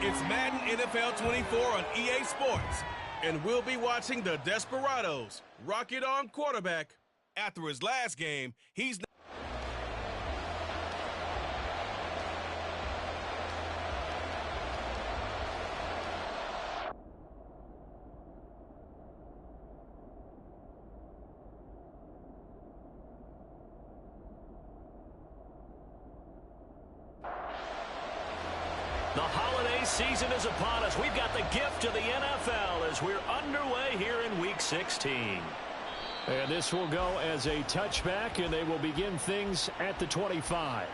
It's Madden NFL 24 on EA Sports, and we'll be watching the Desperados rock it on quarterback. After his last game, he's The holiday season is upon us. We've got the gift of the NFL as we're underway here in Week 16. And this will go as a touchback, and they will begin things at the 25.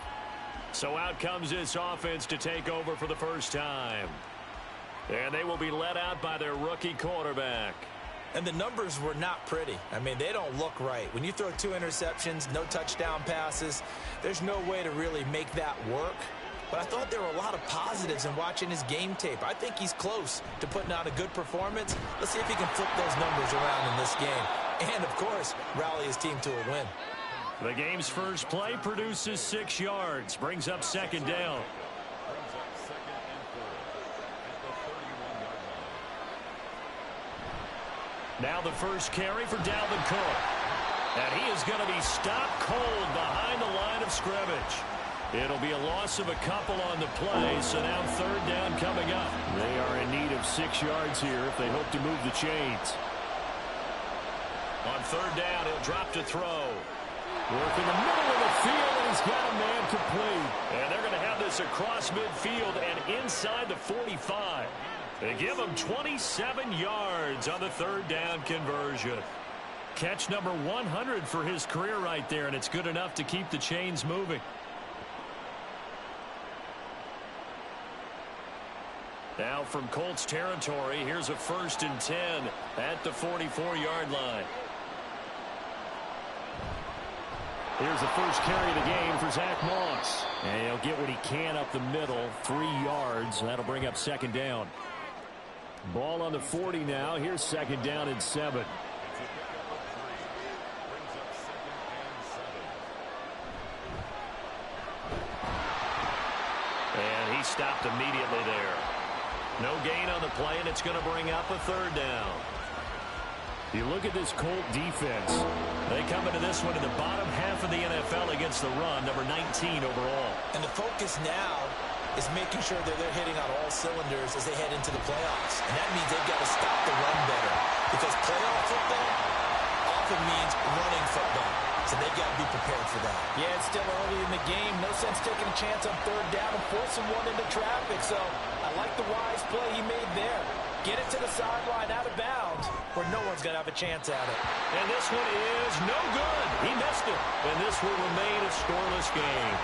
So out comes this offense to take over for the first time. And they will be led out by their rookie quarterback. And the numbers were not pretty. I mean, they don't look right. When you throw 2 interceptions, no touchdown passes, there's no way to really make that work. But I thought there were a lot of positives in watching his game tape. I think he's close to putting out a good performance. Let's see if he can flip those numbers around in this game. And, of course, rally his team to a win. The game's first play produces 6 yards. Brings up second down. Now the first carry for Dalvin Cook. And he is going to be stopped cold behind the line of scrimmage. It'll be a loss of a couple on the play, so now third down coming up. They are in need of 6 yards here if they hope to move the chains. On third down, he'll drop to throw. Work in the middle of the field, and he's got a man complete. And they're going to have this across midfield and inside the 45. They give him 27 yards on the third down conversion. Catch number 100 for his career right there, and it's good enough to keep the chains moving. Now from Colts territory, here's a 1st and 10 at the 44-yard line. Here's the first carry of the game for Zach Moss. And he'll get what he can up the middle, 3 yards. That'll bring up second down. Ball on the 40 now. Here's second down and 7. And he stopped immediately there. No gain on the play, and it's going to bring up a third down. You look at this Colt defense. They come into this one in the bottom half of the NFL against the run, number 19 overall. And the focus now is making sure that they're hitting on all cylinders as they head into the playoffs. And that means they've got to stop the run better. Because playoff football often means running football. So they've got to be prepared for that. Yeah, it's still early in the game. No sense taking a chance on third down and forcing one into traffic. So I like the wise play he made there. Get it to the sideline out of bounds where no one's going to have a chance at it. And this one is no good. He missed it. And this will remain a scoreless game.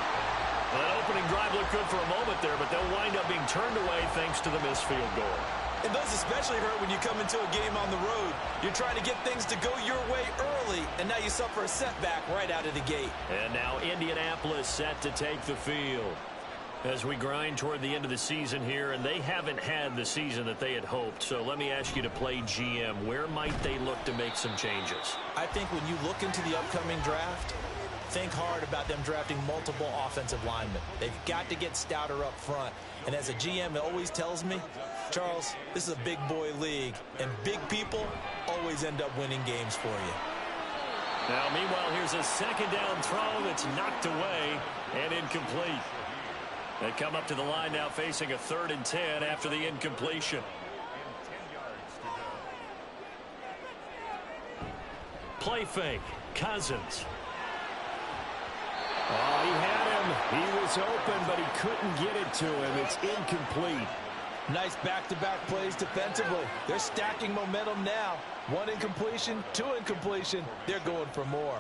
Well, that opening drive looked good for a moment there, but they'll wind up being turned away thanks to the missed field goal. And those especially hurt when you come into a game on the road. You're trying to get things to go your way early, and now you suffer a setback right out of the gate. And now Indianapolis set to take the field as we grind toward the end of the season here, and they haven't had the season that they had hoped. So let me ask you to play GM. Where might they look to make some changes? I think when you look into the upcoming draft, think hard about them drafting multiple offensive linemen. They've got to get stouter up front. And as a GM, it always tells me, Charles, this is a big boy league, and big people always end up winning games for you. Now, meanwhile, here's a second down throw that's knocked away and incomplete. They come up to the line now facing a 3rd and 10 after the incompletion. Play fake. Cousins. Oh, he had him. He was open, but he couldn't get it to him. It's incomplete. Nice back-to-back plays defensively. They're stacking momentum now. 1 incompletion, 2 incompletion. They're going for more.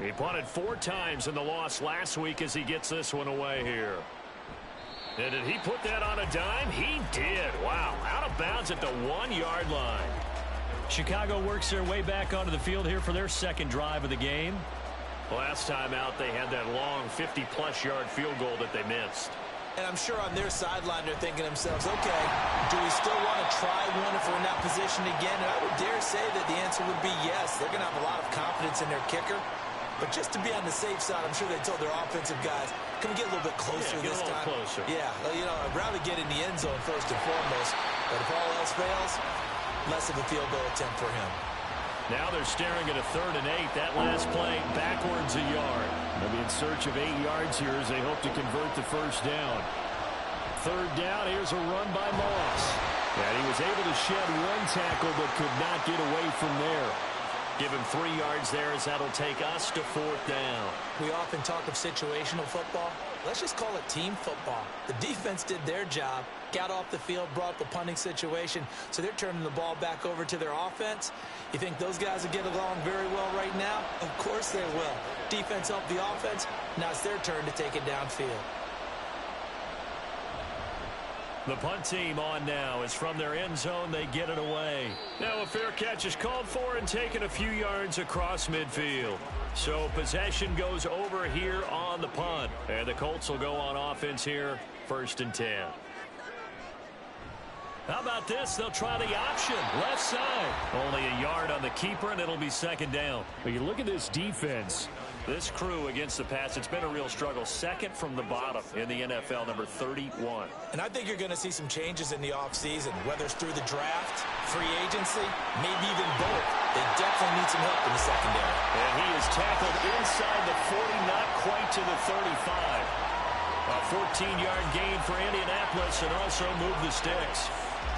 He punted 4 times in the loss last week as he gets this one away here. And did he put that on a dime? He did. Wow. Out of bounds at the 1-yard line. Chicago works their way back onto the field here for their second drive of the game. Last time out, they had that long 50-plus yard field goal that they missed. And I'm sure on their sideline they're thinking to themselves, okay, do we still want to try one if we're in that position again? And I would dare say that the answer would be yes. They're going to have a lot of confidence in their kicker. But just to be on the safe side, I'm sure they told their offensive guys, Can we get a little bit closer this time? Closer. Yeah, you know, I'd rather get in the end zone first and foremost. But if all else fails, less of a field goal attempt for him. Now they're staring at a 3rd and 8. That last play backwards a yard. They'll be in search of 8 yards here as they hope to convert the first down. 3rd down, here's a run by Moss. And he was able to shed 1 tackle but could not get away from there. Give him 3 yards there as that'll take us to 4th down. We often talk of situational football. Let's just call it team football. The defense did their job, got off the field, brought up a punting situation, so they're turning the ball back over to their offense. You think those guys will get along very well right now? Of course they will. Defense helped the offense. Now it's their turn to take it downfield. The punt team on now. Is from their end zone. They get it away. Now a fair catch is called for and taken a few yards across midfield. So possession goes over here on the punt. And the Colts will go on offense here. 1st and 10. How about this? They'll try the option. Left side. Only a yard on the keeper, and it'll be 2nd down. But you look at this defense. This crew against the pass, it's been a real struggle. 2nd from the bottom in the NFL, number 31. And I think you're going to see some changes in the offseason, whether it's through the draft, free agency, maybe even both. They definitely need some help in the secondary. And he is tackled inside the 40, not quite to the 35. A 14-yard gain for Indianapolis and also moved the sticks.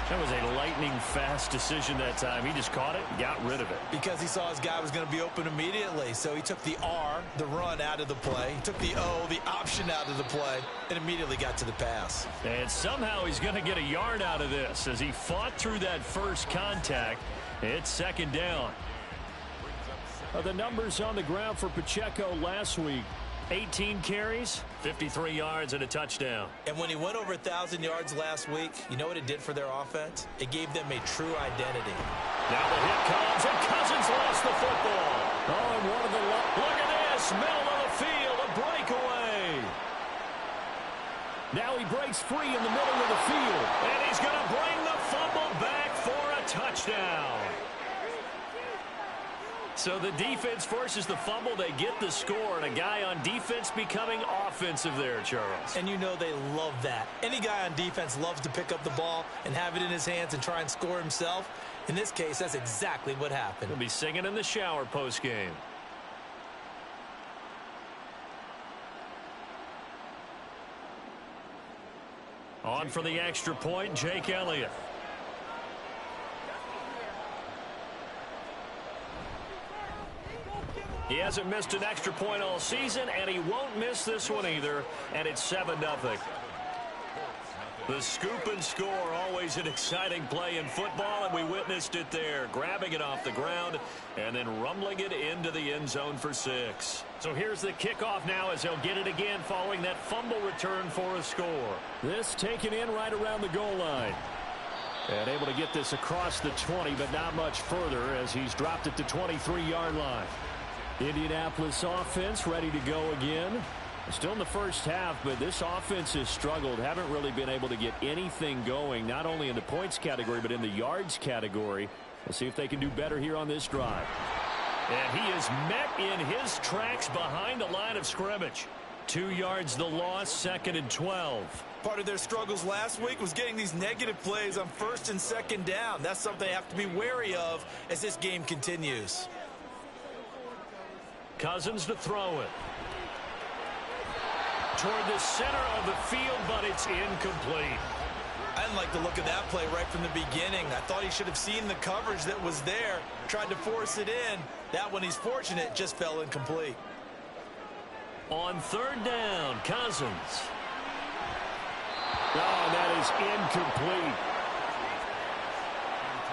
That was a lightning-fast decision that time. He just caught it, got rid of it. Because he saw his guy was going to be open immediately. So he took the R, the run, out of the play. He took the O, the option, out of the play, and immediately got to the pass. And somehow he's going to get a yard out of this as he fought through that first contact. It's 2nd down. The numbers on the ground for Pacheco last week. 18 carries, 53 yards, and a touchdown. And when he went over 1,000 yards last week, you know what it did for their offense? It gave them a true identity. Now the hit comes, and Cousins lost the football. Oh, and one of the... Look at this, middle of the field, a breakaway. Now he breaks free in the middle of the field. And he's going to bring the fumble back for a touchdown. So the defense forces the fumble. They get the score, and a guy on defense becoming offensive there, Charles. And you know they love that. Any guy on defense loves to pick up the ball and have it in his hands and try and score himself. In this case, that's exactly what happened. He'll be singing in the shower post-game. On for the extra point, Jake Elliott. He hasn't missed an extra point all season, and he won't miss this one either, and it's 7-0. The scoop and score, always an exciting play in football, and we witnessed it there, grabbing it off the ground and then rumbling it into the end zone for 6. So here's the kickoff now as they'll get it again following that fumble return for a score. This taken in right around the goal line. And able to get this across the 20, but not much further as he's dropped it to 23-yard line. Indianapolis offense ready to go again. Still in the first half, but this offense has struggled. Haven't really been able to get anything going, not only in the points category, but in the yards category. We'll see if they can do better here on this drive. And he is met in his tracks behind the line of scrimmage. 2 yards the loss, 2nd and 12. Part of their struggles last week was getting these negative plays on 1st and 2nd down. That's something they have to be wary of as this game continues. Cousins to throw it. Toward the center of the field, but it's incomplete. I didn't like the look of that play right from the beginning. I thought he should have seen the coverage that was there, tried to force it in. That one, he's fortunate, just fell incomplete. On 3rd down, Cousins. Oh, that is incomplete.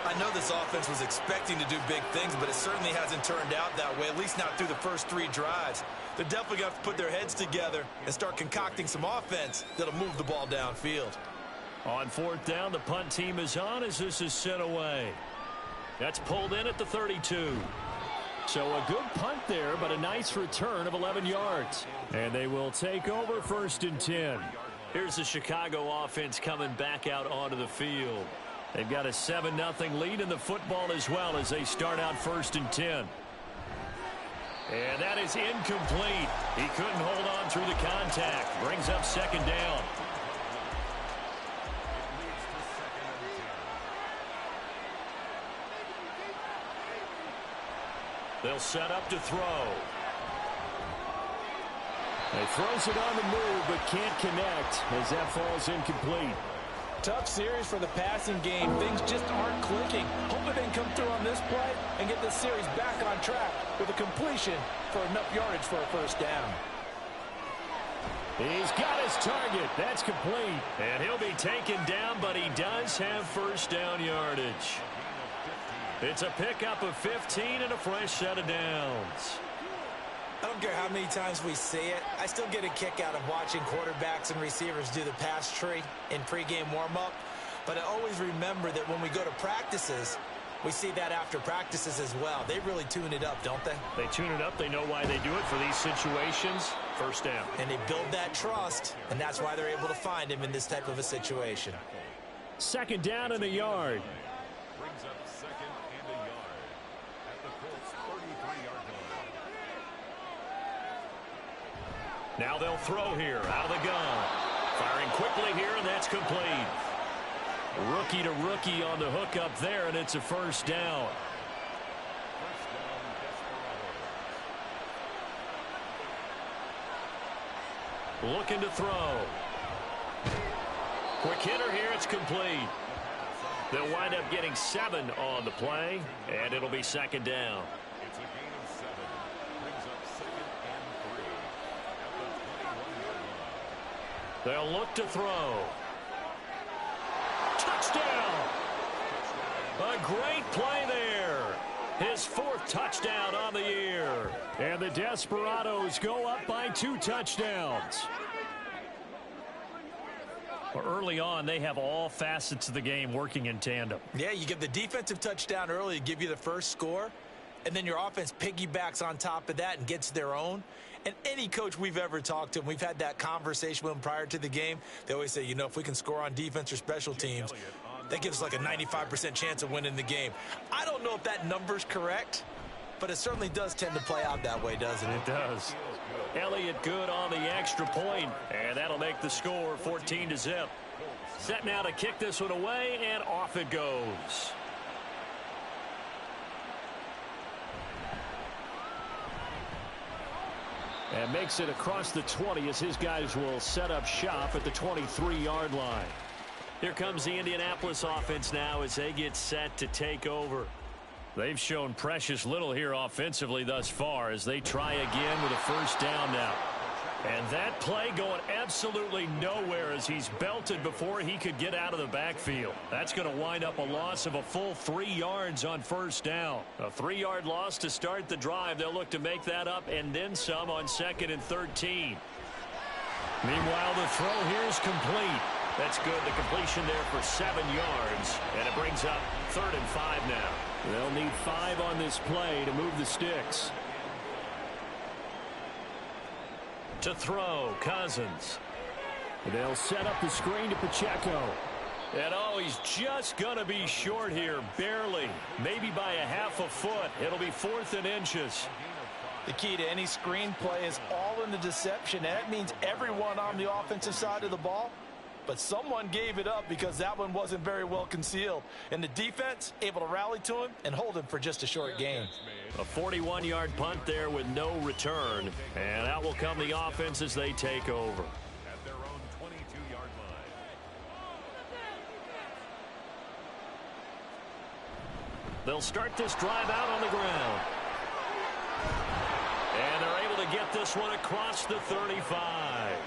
I know this offense was expecting to do big things, but it certainly hasn't turned out that way, at least not through the first 3 drives. They're definitely going to have to put their heads together and start concocting some offense that'll move the ball downfield. On 4th down, the punt team is on as this is sent away. That's pulled in at the 32. So a good punt there, but a nice return of 11 yards. And they will take over 1st and 10. Here's the Chicago offense coming back out onto the field. They've got a 7-0 lead in the football as well as they start out 1st and 10. And that is incomplete. He couldn't hold on through the contact. Brings up second down. They'll set up to throw. He throws it on the move, but can't connect as that falls incomplete. Tough series for the passing game. Things just aren't clicking. Hoping they can come through on this play and get this series back on track with a completion for enough yardage for a first down. He's got his target. That's complete. And he'll be taken down, but he does have first down yardage. It's a pickup of 15 and a fresh set of downs. I don't care how many times we see it. I still get a kick out of watching quarterbacks and receivers do the pass tree in pregame warm-up. But I always remember that when we go to practices, we see that after practices as well. They really tune it up, don't they? They tune it up. They know why they do it for these situations. First down. And they build that trust, and that's why they're able to find him in this type of a situation. Second down and a yard. Brings up second and a yard at the Colts' 33-yard line. Now they'll throw here out of the gun. Firing quickly here, and that's complete. Rookie to rookie on the hook up there, and it's a first down. Looking to throw. Quick hitter here, it's complete. They'll wind up getting 7 on the play, and it'll be second down. It's a gain of 7. Brings up second and 3 at the 21-yard line. They'll look to throw. Touchdown! A great play there. His 4th touchdown on the year. And the Desperados go up by 2 touchdowns. Well, early on, they have all facets of the game working in tandem. Yeah, you give the defensive touchdown early to give you the first score, and then your offense piggybacks on top of that and gets their own. And any coach we've ever talked to, and we've had that conversation with them prior to the game, they always say, you know, if we can score on defense or special teams, that gives us like a 95% chance of winning the game. I don't know if that number's correct, but it certainly does tend to play out that way, doesn't it? It does. Elliott good on the extra point, and that'll make the score 14-0. Set now to kick this one away, and off it goes. And makes it across the 20 as his guys will set up shop at the 23-yard line. Here comes the Indianapolis offense now as they get set to take over. They've shown precious little here offensively thus far as they try again with a first down now. And that play going absolutely nowhere as he's belted before he could get out of the backfield. That's going to wind up a loss of a full 3 yards on first down. A 3-yard loss to start the drive. They'll look to make that up and then some on 2nd and 13. Meanwhile, the throw here is complete. That's good. The completion there for 7 yards. And it brings up 3rd and 5 now. They'll need 5 on this play to move the sticks. To throw, Cousins. They'll set up the screen to Pacheco. And oh, he's just going to be short here, barely. Maybe by a half a foot. It'll be 4th and inches. The key to any screen play is all in the deception. And that means everyone on the offensive side of the ball. But someone gave it up because that one wasn't very well concealed. And the defense able to rally to him and hold him for just a short gain. A 41-yard punt there with no return. And out will come the offense as they take over. At their own 22-yard line. They'll start this drive out on the ground. And they're able to get this one across the 35.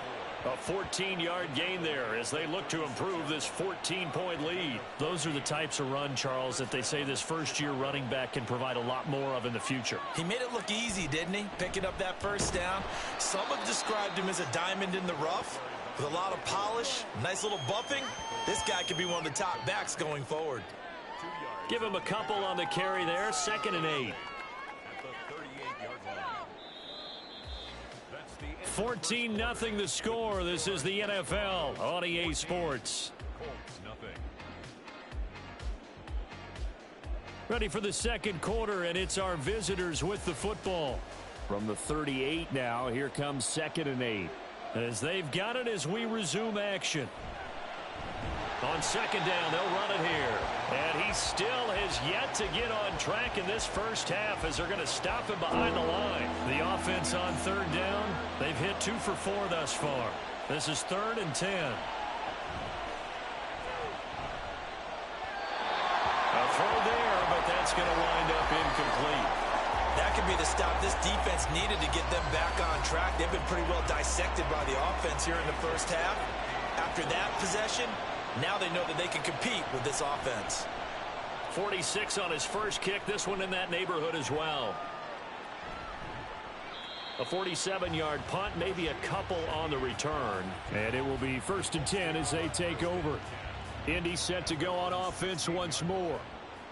A 14-yard gain there as they look to improve this 14-point lead. Those are the types of run, Charles, that they say this first-year running back can provide a lot more of in the future. He made it look easy, didn't he? Picking up that first down. Some have described him as a diamond in the rough with a lot of polish, nice little bumping. This guy could be one of the top backs going forward. Give him a couple on the carry there. 2nd and 8. 14-0 the score. This is the NFL on EA Sports. Ready for the second quarter, and it's our visitors with the football. From the 38 now, here comes 2nd and 8. As they've got it as we resume action. On 2nd down, they'll run it here. And he still has yet to get on track in this first half as they're going to stop him behind the line. The offense on 3rd down, they've hit 2 for 4 thus far. This is 3rd and 10. A throw there, but that's going to wind up incomplete. That could be the stop this defense needed to get them back on track. They've been pretty well dissected by the offense here in the first half. After that possession, now they know that they can compete with this offense. 46 on his first kick. This one in that neighborhood as well. A 47-yard punt, maybe a couple on the return. And it will be 1st and 10 as they take over. Indy set to go on offense once more.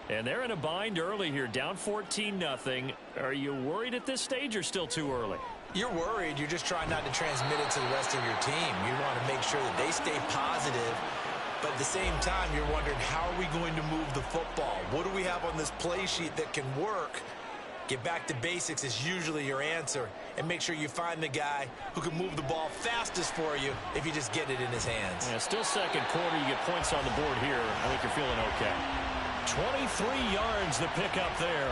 And they're in a bind early here, down 14-0. Are you worried at this stage or still too early? You're worried. You're just trying not to transmit it to the rest of your team. You want to make sure that they stay positive. But at the same time, you're wondering, how are we going to move the football? What do we have on this play sheet that can work? Get back to basics is usually your answer. And make sure you find the guy who can move the ball fastest for you if you just get it in his hands. Yeah, still second quarter. You get points on the board here. I think you're feeling okay. 23 yards to pick up there.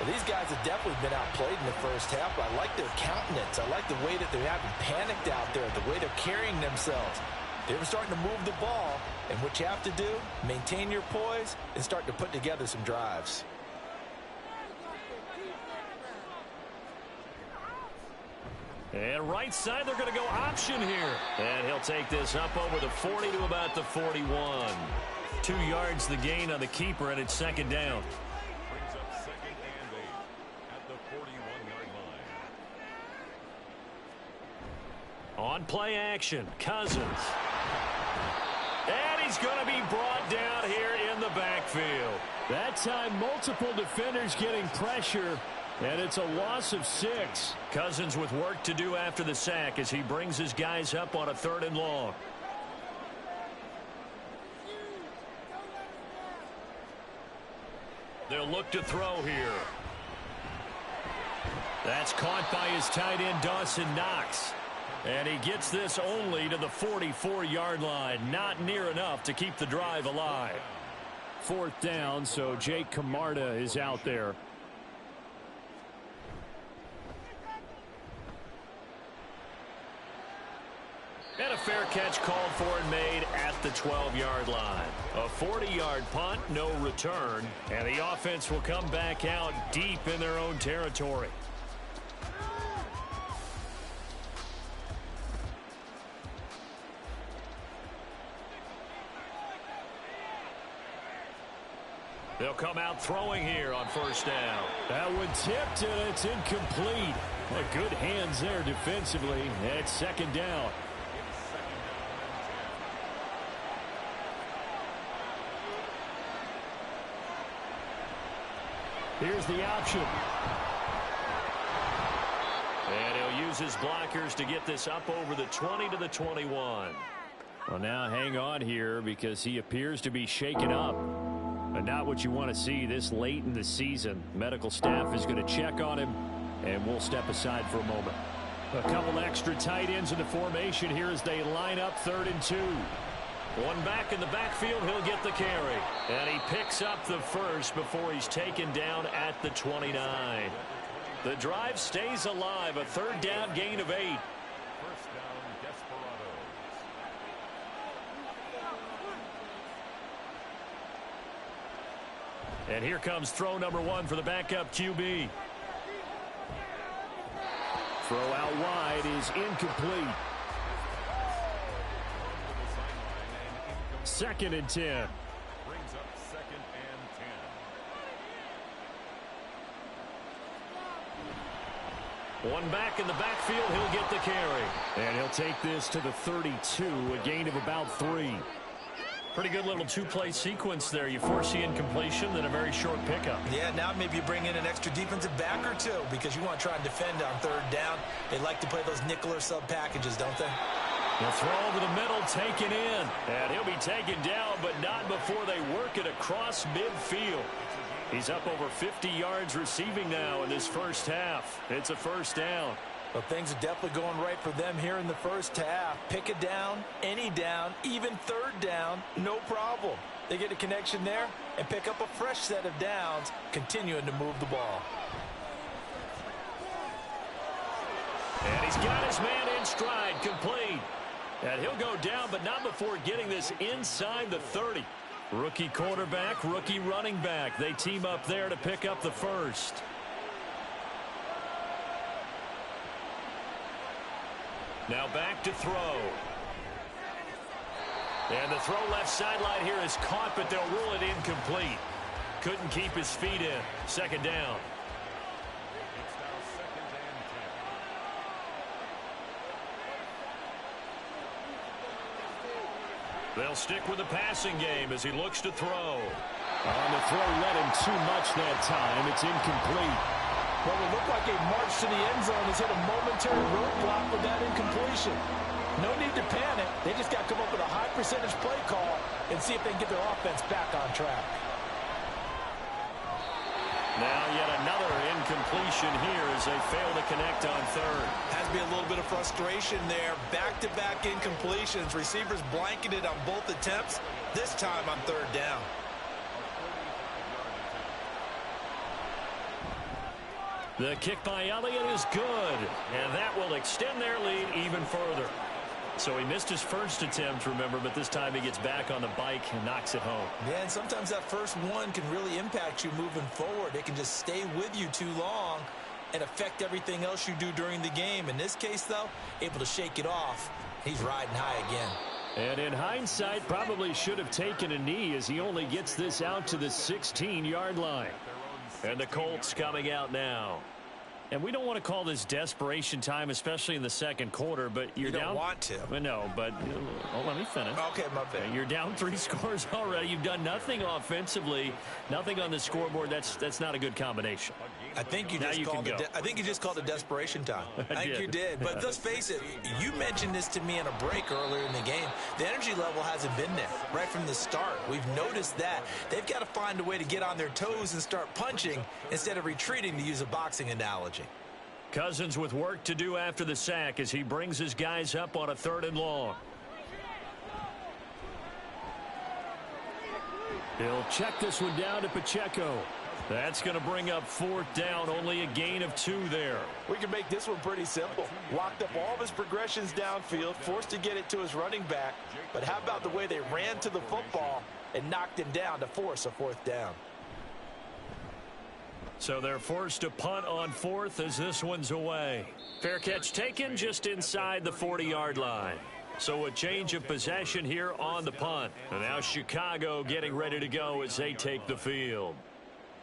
Well, these guys have definitely been outplayed in the first half, but I like their countenance. I like the way that they haven't panicked out there, the way they're carrying themselves. They're starting to move the ball, and what you have to do, maintain your poise and start to put together some drives. And right side, they're going to go option here. And he'll take this up over the 40 to about the 41. 2 yards the gain on the keeper, and it's 2nd down. Brings up 2nd and 8 at the 41-yard line. On play action, Cousins. And he's going to be brought down here in the backfield. That time, multiple defenders getting pressure, and it's a loss of 6. Cousins with work to do after the sack as he brings his guys up on a 3rd and long. They'll look to throw here. That's caught by his tight end, Dawson Knox. And he gets this only to the 44-yard line. Not near enough to keep the drive alive. 4th down, so Jake Camarda is out there. And a fair catch called for and made at the 12-yard line. A 40-yard punt, no return. And the offense will come back out deep in their own territory. They'll come out throwing here on 1st down. That one tipped, and it's incomplete. Good hands there defensively. It's 2nd down. Here's the option. And he'll use his blockers to get this up over the 20 to the 21. Well, now hang on here because he appears to be shaken up. But not what you want to see this late in the season. Medical staff is going to check on him, and we'll step aside for a moment. A couple extra tight ends in the formation here as they line up 3rd and 2. One back in the backfield, he'll get the carry. And he picks up the first before he's taken down at the 29. The drive stays alive, a 3rd down gain of 8. 1st down, Desperados. And here comes throw number 1 for the backup QB. Throw out wide is incomplete. 2nd and 10. Brings up 2nd and 10. One back in the backfield, he'll get the carry. And he'll take this to the 32, a gain of about 3. Pretty good little 2-play sequence there. You force the incompletion, then a very short pickup. Yeah, now maybe you bring in an extra defensive back or two because you want to try and defend on 3rd down. They like to play those nickel or sub packages, don't they? The throw over the middle, taken in. And he'll be taken down, but not before they work it across midfield. He's up over 50 yards receiving now in this first half. It's a first down. Well, things are definitely going right for them here in the first half. Pick a down, any down, even third down, no problem. They get a connection there and pick up a fresh set of downs, continuing to move the ball. And he's got his man in stride, complete. And he'll go down, but not before getting this inside the 30. Rookie quarterback, rookie running back. They team up there to pick up the first. Now back to throw. And the throw left sideline here is caught, but they'll rule it incomplete. Couldn't keep his feet in. Second down. It's now 2nd and 10. They'll stick with the passing game as he looks to throw. On the throw, led him too much that time. It's incomplete. Well, it looked like a march to the end zone has hit a momentary roadblock with that incompletion. No need to panic. They just got to come up with a high percentage play call and see if they can get their offense back on track. Now yet another incompletion here as they fail to connect on third. Has to be a little bit of frustration there. Back-to-back incompletions. Receivers blanketed on both attempts. This time on third down. The kick by Elliott is good, and that will extend their lead even further. So he missed his first attempt, remember, but this time he gets back on the bike and knocks it home. Yeah, and sometimes that first one can really impact you moving forward. It can just stay with you too long and affect everything else you do during the game. In this case, though, able to shake it off. He's riding high again. And in hindsight, probably should have taken a knee as he only gets this out to the 16-yard line. And the Colts coming out now. And we don't want to call this desperation time, especially in the second quarter, but you're You don't down. want to. Well, no, but let me finish. Okay, my bad. You're down 3 scores already. You've done nothing offensively, nothing on the scoreboard. That's not a good combination. I think you Now just you called can it. go. I think you just called it desperation time. I think did. you did. But let's face it. You mentioned this to me in a break earlier in the game. The energy level hasn't been there right from the start. We've noticed that they've got to find a way to get on their toes and start punching instead of retreating, to use a boxing analogy. Cousins with work to do after the sack as he brings his guys up on a 3rd and long. He'll check this one down to Pacheco. That's going to bring up 4th down, only a gain of 2 there. We can make this one pretty simple. Locked up all of his progressions downfield, forced to get it to his running back. But how about the way they ran to the football and knocked him down to force a 4th down? So they're forced to punt on 4th as this one's away. Fair catch taken just inside the 40-yard line. So a change of possession here on the punt. And now Chicago getting ready to go as they take the field.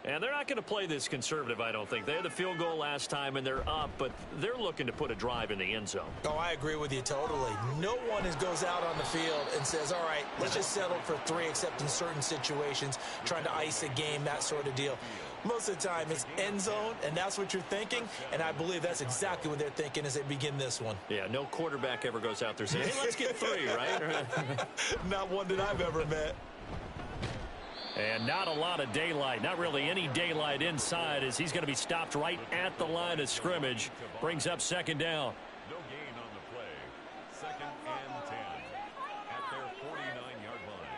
And they're not going to play this conservative, I don't think. They had the field goal last time, and they're up, but they're looking to put a drive in the end zone. Oh, I agree with you totally. No one goes out on the field and says, all right, let's just settle for 3, except in certain situations, trying to ice a game, that sort of deal. Most of the time, it's end zone, and that's what you're thinking, and I believe that's exactly what they're thinking as they begin this one. Yeah, no quarterback ever goes out there saying, hey, let's get 3, right? Not one that I've ever met. And not a lot of daylight, not really any daylight inside as he's going to be stopped right at the line of scrimmage. Brings up 2nd down. No gain on the play. 2nd and 10 at their 49-yard line.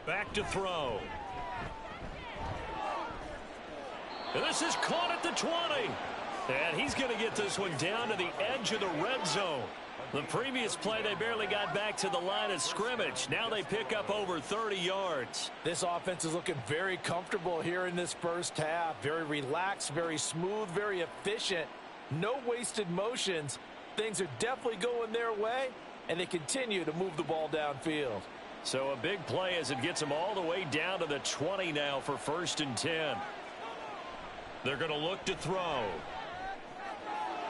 Back to throw. And this is caught at the 20. And he's going to get this one down to the edge of the red zone. The previous play, they barely got back to the line of scrimmage. Now they pick up over 30 yards. This offense is looking very comfortable here in this first half. Very relaxed, very smooth, very efficient. No wasted motions. Things are definitely going their way, and they continue to move the ball downfield. So a big play as it gets them all the way down to the 20 now for 1st and 10. They're going to look to throw.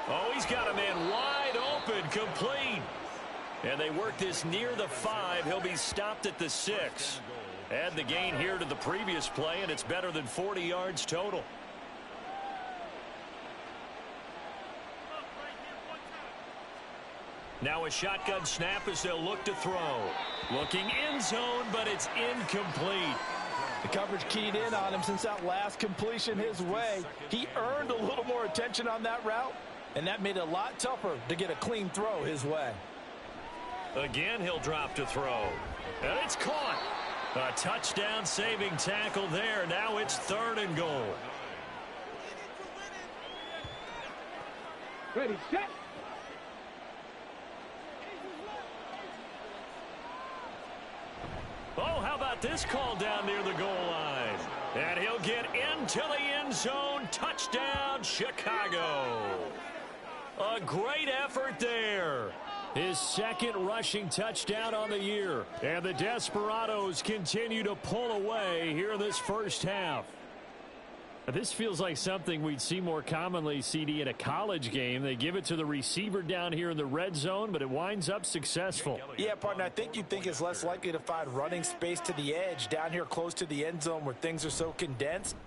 Oh, he's got a man wide open, complete. And they work this near the 5. He'll be stopped at the 6. Add the gain here to the previous play, and it's better than 40 yards total. Now a shotgun snap as they'll look to throw. Looking end zone, but it's incomplete. The coverage keyed in on him since that last completion his way. He earned a little more attention on that route, and that made it a lot tougher to get a clean throw his way. Again, he'll drop to throw. And it's caught. A touchdown-saving tackle there. Now it's 3rd and goal. Ready, set. Oh, how about this call down near the goal line? And he'll get into the end zone. Touchdown, Chicago. A great effort there. His 2nd rushing touchdown on the year. And the Desperados continue to pull away here in this first half. This feels like something we'd see more commonly, CD, in a college game. They give it to the receiver down here in the red zone, but it winds up successful. Yeah, partner, I think you'd think it's less likely to find running space to the edge down here close to the end zone where things are so condensed.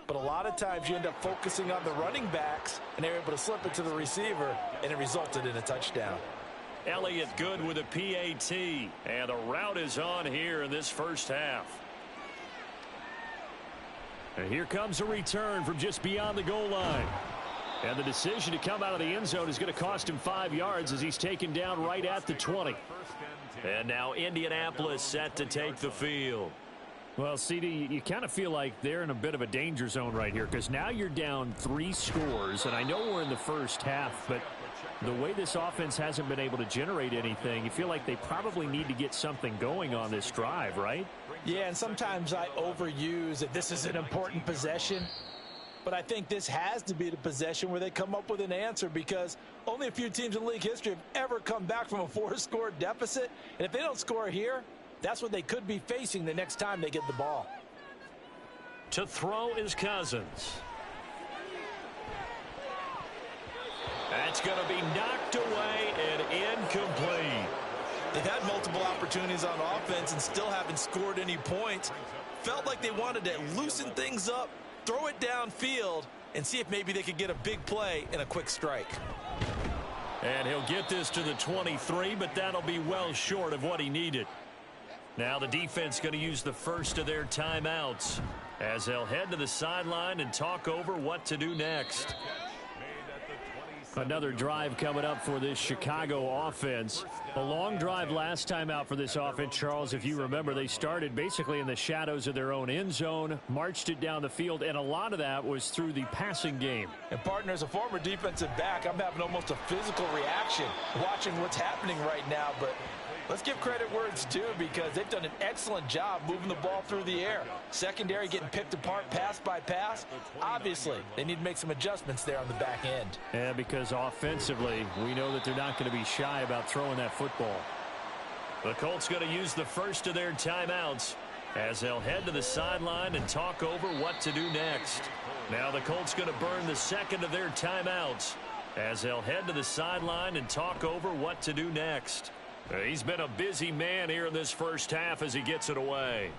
But a lot of times you end up focusing on the running backs, and they're able to slip it to the receiver, and it resulted in a touchdown. Elliott good with a PAT, and the route is on here in this first half. And here comes a return from just beyond the goal line. And the decision to come out of the end zone is going to cost him 5 yards as he's taken down right at the 20. And now Indianapolis set to take the field. Well, CD, you kind of feel like they're in a bit of a danger zone right here because now you're down 3 scores. And I know we're in the first half, but the way this offense hasn't been able to generate anything, you feel like they probably need to get something going on this drive, right? Yeah, and sometimes I overuse that this is an important possession. But I think this has to be the possession where they come up with an answer because only a few teams in league history have ever come back from a 4-score deficit. And if they don't score here, that's what they could be facing the next time they get the ball. To throw is Cousins. That's going to be knocked away and incomplete. They've had multiple opportunities on offense and still haven't scored any points. Felt like they wanted to loosen things up, throw it downfield, and see if maybe they could get a big play and a quick strike. And he'll get this to the 23, but that'll be well short of what he needed. Now the defense going to use the first of their timeouts as they'll head to the sideline and talk over what to do next. Another drive coming up for this Chicago offense. A long drive last time out for this offense, Charles. If you remember, they started basically in the shadows of their own end zone, marched it down the field, and a lot of that was through the passing game. And partner, as a former defensive back, I'm having almost a physical reaction watching what's happening right now. But let's give credit where it's due because they've done an excellent job moving the ball through the air. Secondary getting picked apart pass by pass. Obviously, they need to make some adjustments there on the back end. Yeah, because offensively, we know that they're not going to be shy about throwing that football. The Colts going to use the first of their timeouts as they'll head to the sideline and talk over what to do next. Now the Colts going to burn the second of their timeouts as they'll head to the sideline and talk over what to do next. He's been a busy man here in this first half as he gets it away.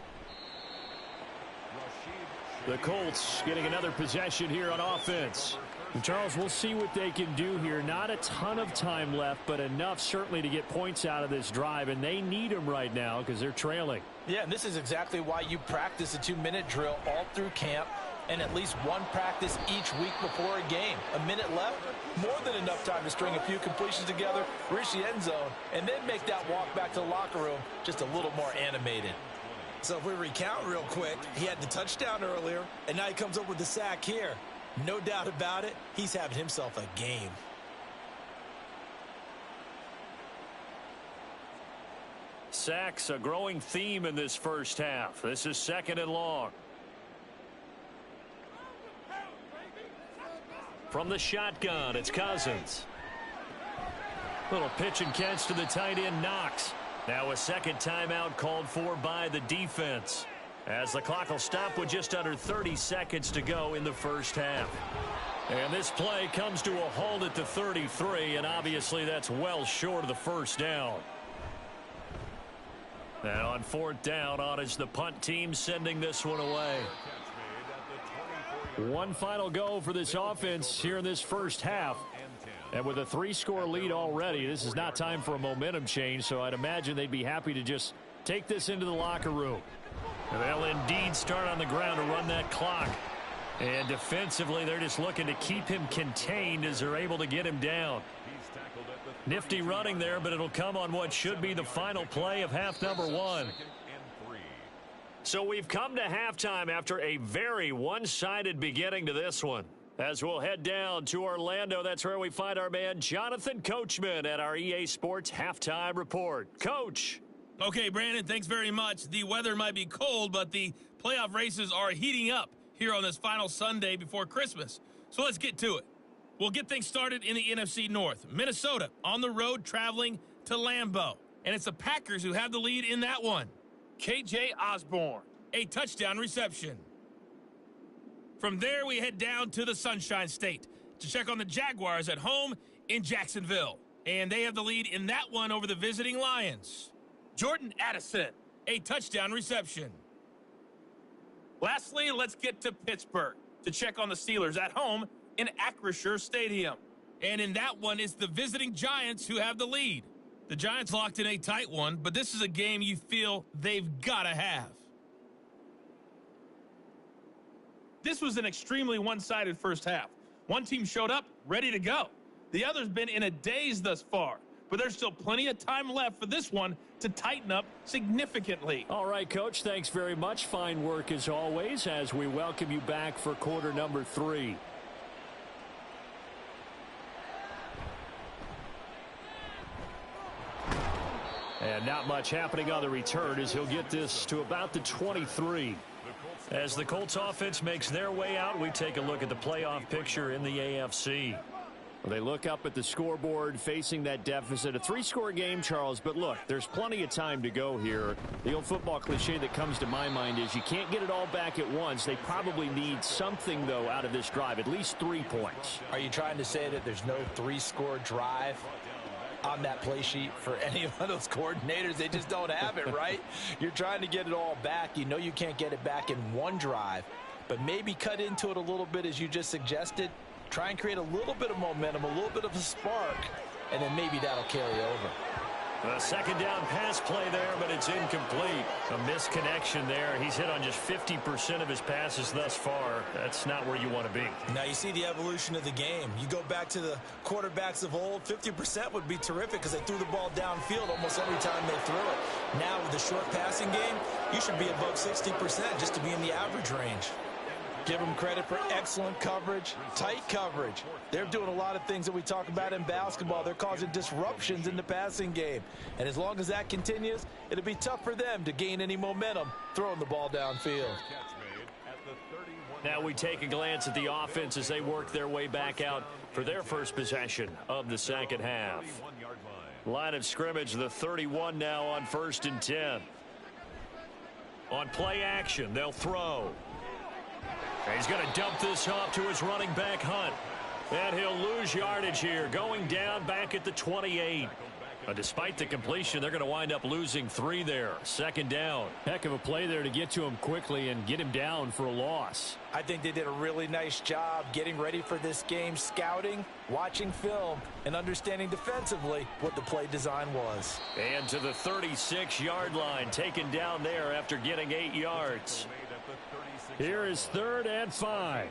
The Colts getting another possession here on offense. And Charles, we'll see what they can do here. Not a ton of time left, but enough certainly to get points out of this drive, and they need them right now because they're trailing. Yeah, and this is exactly why you practice a 2-minute drill all through camp and at least one practice each week before a game. A minute left, more than enough time to string a few completions together, reach the end zone, and then make that walk back to the locker room just a little more animated. So if we recount real quick, he had the touchdown earlier, and now he comes up with the sack here. No doubt about it, he's having himself a game. Sacks, a growing theme in this first half. This is 2nd and long. From the shotgun, it's Cousins. Little pitch and catch to the tight end, Knox. Now a second timeout called for by the defense, as the clock will stop with just under 30 seconds to go in the first half. And this play comes to a halt at the 33, and obviously that's well short of the first down. Now on 4th down, on is the punt team sending this one away. One final go for this offense here in this first half. And with a 3-score lead already, this is not time for a momentum change, so I'd imagine they'd be happy to just take this into the locker room. They'll indeed start on the ground to run that clock. And defensively, they're just looking to keep him contained as they're able to get him down. Nifty running there, but it'll come on what should be the final play of half number 1. So we've come to halftime after a very one-sided beginning to this one. As we'll head down to Orlando, that's where we find our man Jonathan Coachman at our EA Sports Halftime Report. Coach. Okay, Brandon, thanks very much. The weather might be cold, but the playoff races are heating up here on this final Sunday before Christmas. So let's get to it. We'll get things started in the NFC North. Minnesota on the road traveling to Lambeau. And it's the Packers who have the lead in that one. K.J. Osborne, a touchdown reception. From there, we head down to the Sunshine State to check on the Jaguars at home in Jacksonville. And they have the lead in that one over the visiting Lions. Jordan Addison, a touchdown reception. Lastly, let's get to Pittsburgh to check on the Steelers at home in Acrisure Stadium. And in that one, it's the visiting Giants who have the lead. The Giants locked in a tight one, but this is a game you feel they've got to have. This was an extremely one-sided first half. One team showed up ready to go. The other's been in a daze thus far, but there's still plenty of time left for this one to tighten up significantly. All right, Coach, thanks very much. Fine work as always as we welcome you back for quarter number 3. And not much happening on the return as he'll get this to about the 23. As the Colts offense makes their way out, we take a look at the playoff picture in the AFC. Well, they look up at the scoreboard facing that deficit. A 3-score game, Charles, but look, there's plenty of time to go here. The old football cliche that comes to my mind is you can't get it all back at once. They probably need something, though, out of this drive, at least 3 points. Are you trying to say that there's no 3-score drive on that play sheet for any of those coordinators? They just don't have it, right? You're trying to get it all back. You know you can't get it back in one drive, but maybe cut into it a little bit as you just suggested. Try and create a little bit of momentum, a little bit of a spark, and then maybe that'll carry over. A second down pass play there, but it's incomplete. A misconnection there. He's hit on just 50% of his passes thus far. That's not where you want to be. Now you see the evolution of the game. You go back to the quarterbacks of old, 50% would be terrific because they threw the ball downfield almost every time they threw it. Now with the short passing game, you should be above 60% just to be in the average range. Give them credit for excellent coverage, tight coverage. They're doing a lot of things that we talk about in basketball. They're causing disruptions in the passing game. And as long as that continues, it'll be tough for them to gain any momentum throwing the ball downfield. Now we take a glance at the offense as they work their way back out for their first possession of the second half. Line of scrimmage, the 31 now on 1st and 10. On play action, they'll throw. And he's going to dump this off to his running back, Hunt. And he'll lose yardage here, going down back at the 28. Despite the completion, they're going to wind up losing 3 there. Second down. Heck of a play there to get to him quickly and get him down for a loss. I think they did a really nice job getting ready for this game, scouting, watching film, and understanding defensively what the play design was. And to the 36-yard line, taken down there after getting 8 yards. Here is 3rd and 5.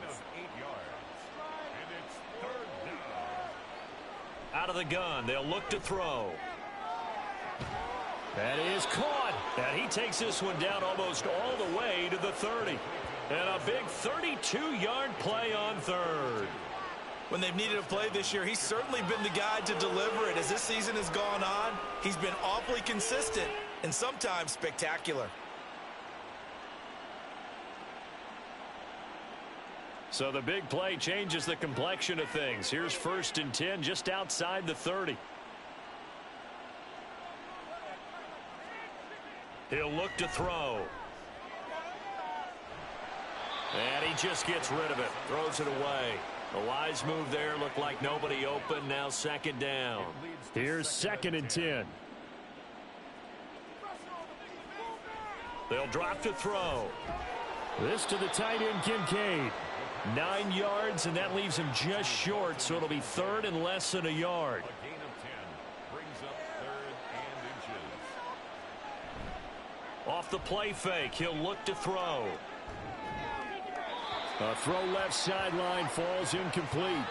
Out of the gun, they'll look to throw. That is caught. And he takes this one down almost all the way to the 30. And a big 32-yard play on 3rd. When they've needed a play this year, he's certainly been the guy to deliver it. As this season has gone on, he's been awfully consistent and sometimes spectacular. So the big play changes the complexion of things. Here's 1st and 10 just outside the 30. He'll look to throw. And he just gets rid of it. Throws it away. A wise move there. Looked like nobody open. Now 2nd down. Here's 2nd and 10. They'll drop to throw. This to the tight end, Kincaid. 9 yards, and that leaves him just short, so it'll be third and less than a yard. A gain of 10 brings up 3rd and inches. Off the play fake, he'll look to throw. A throw left sideline falls incomplete.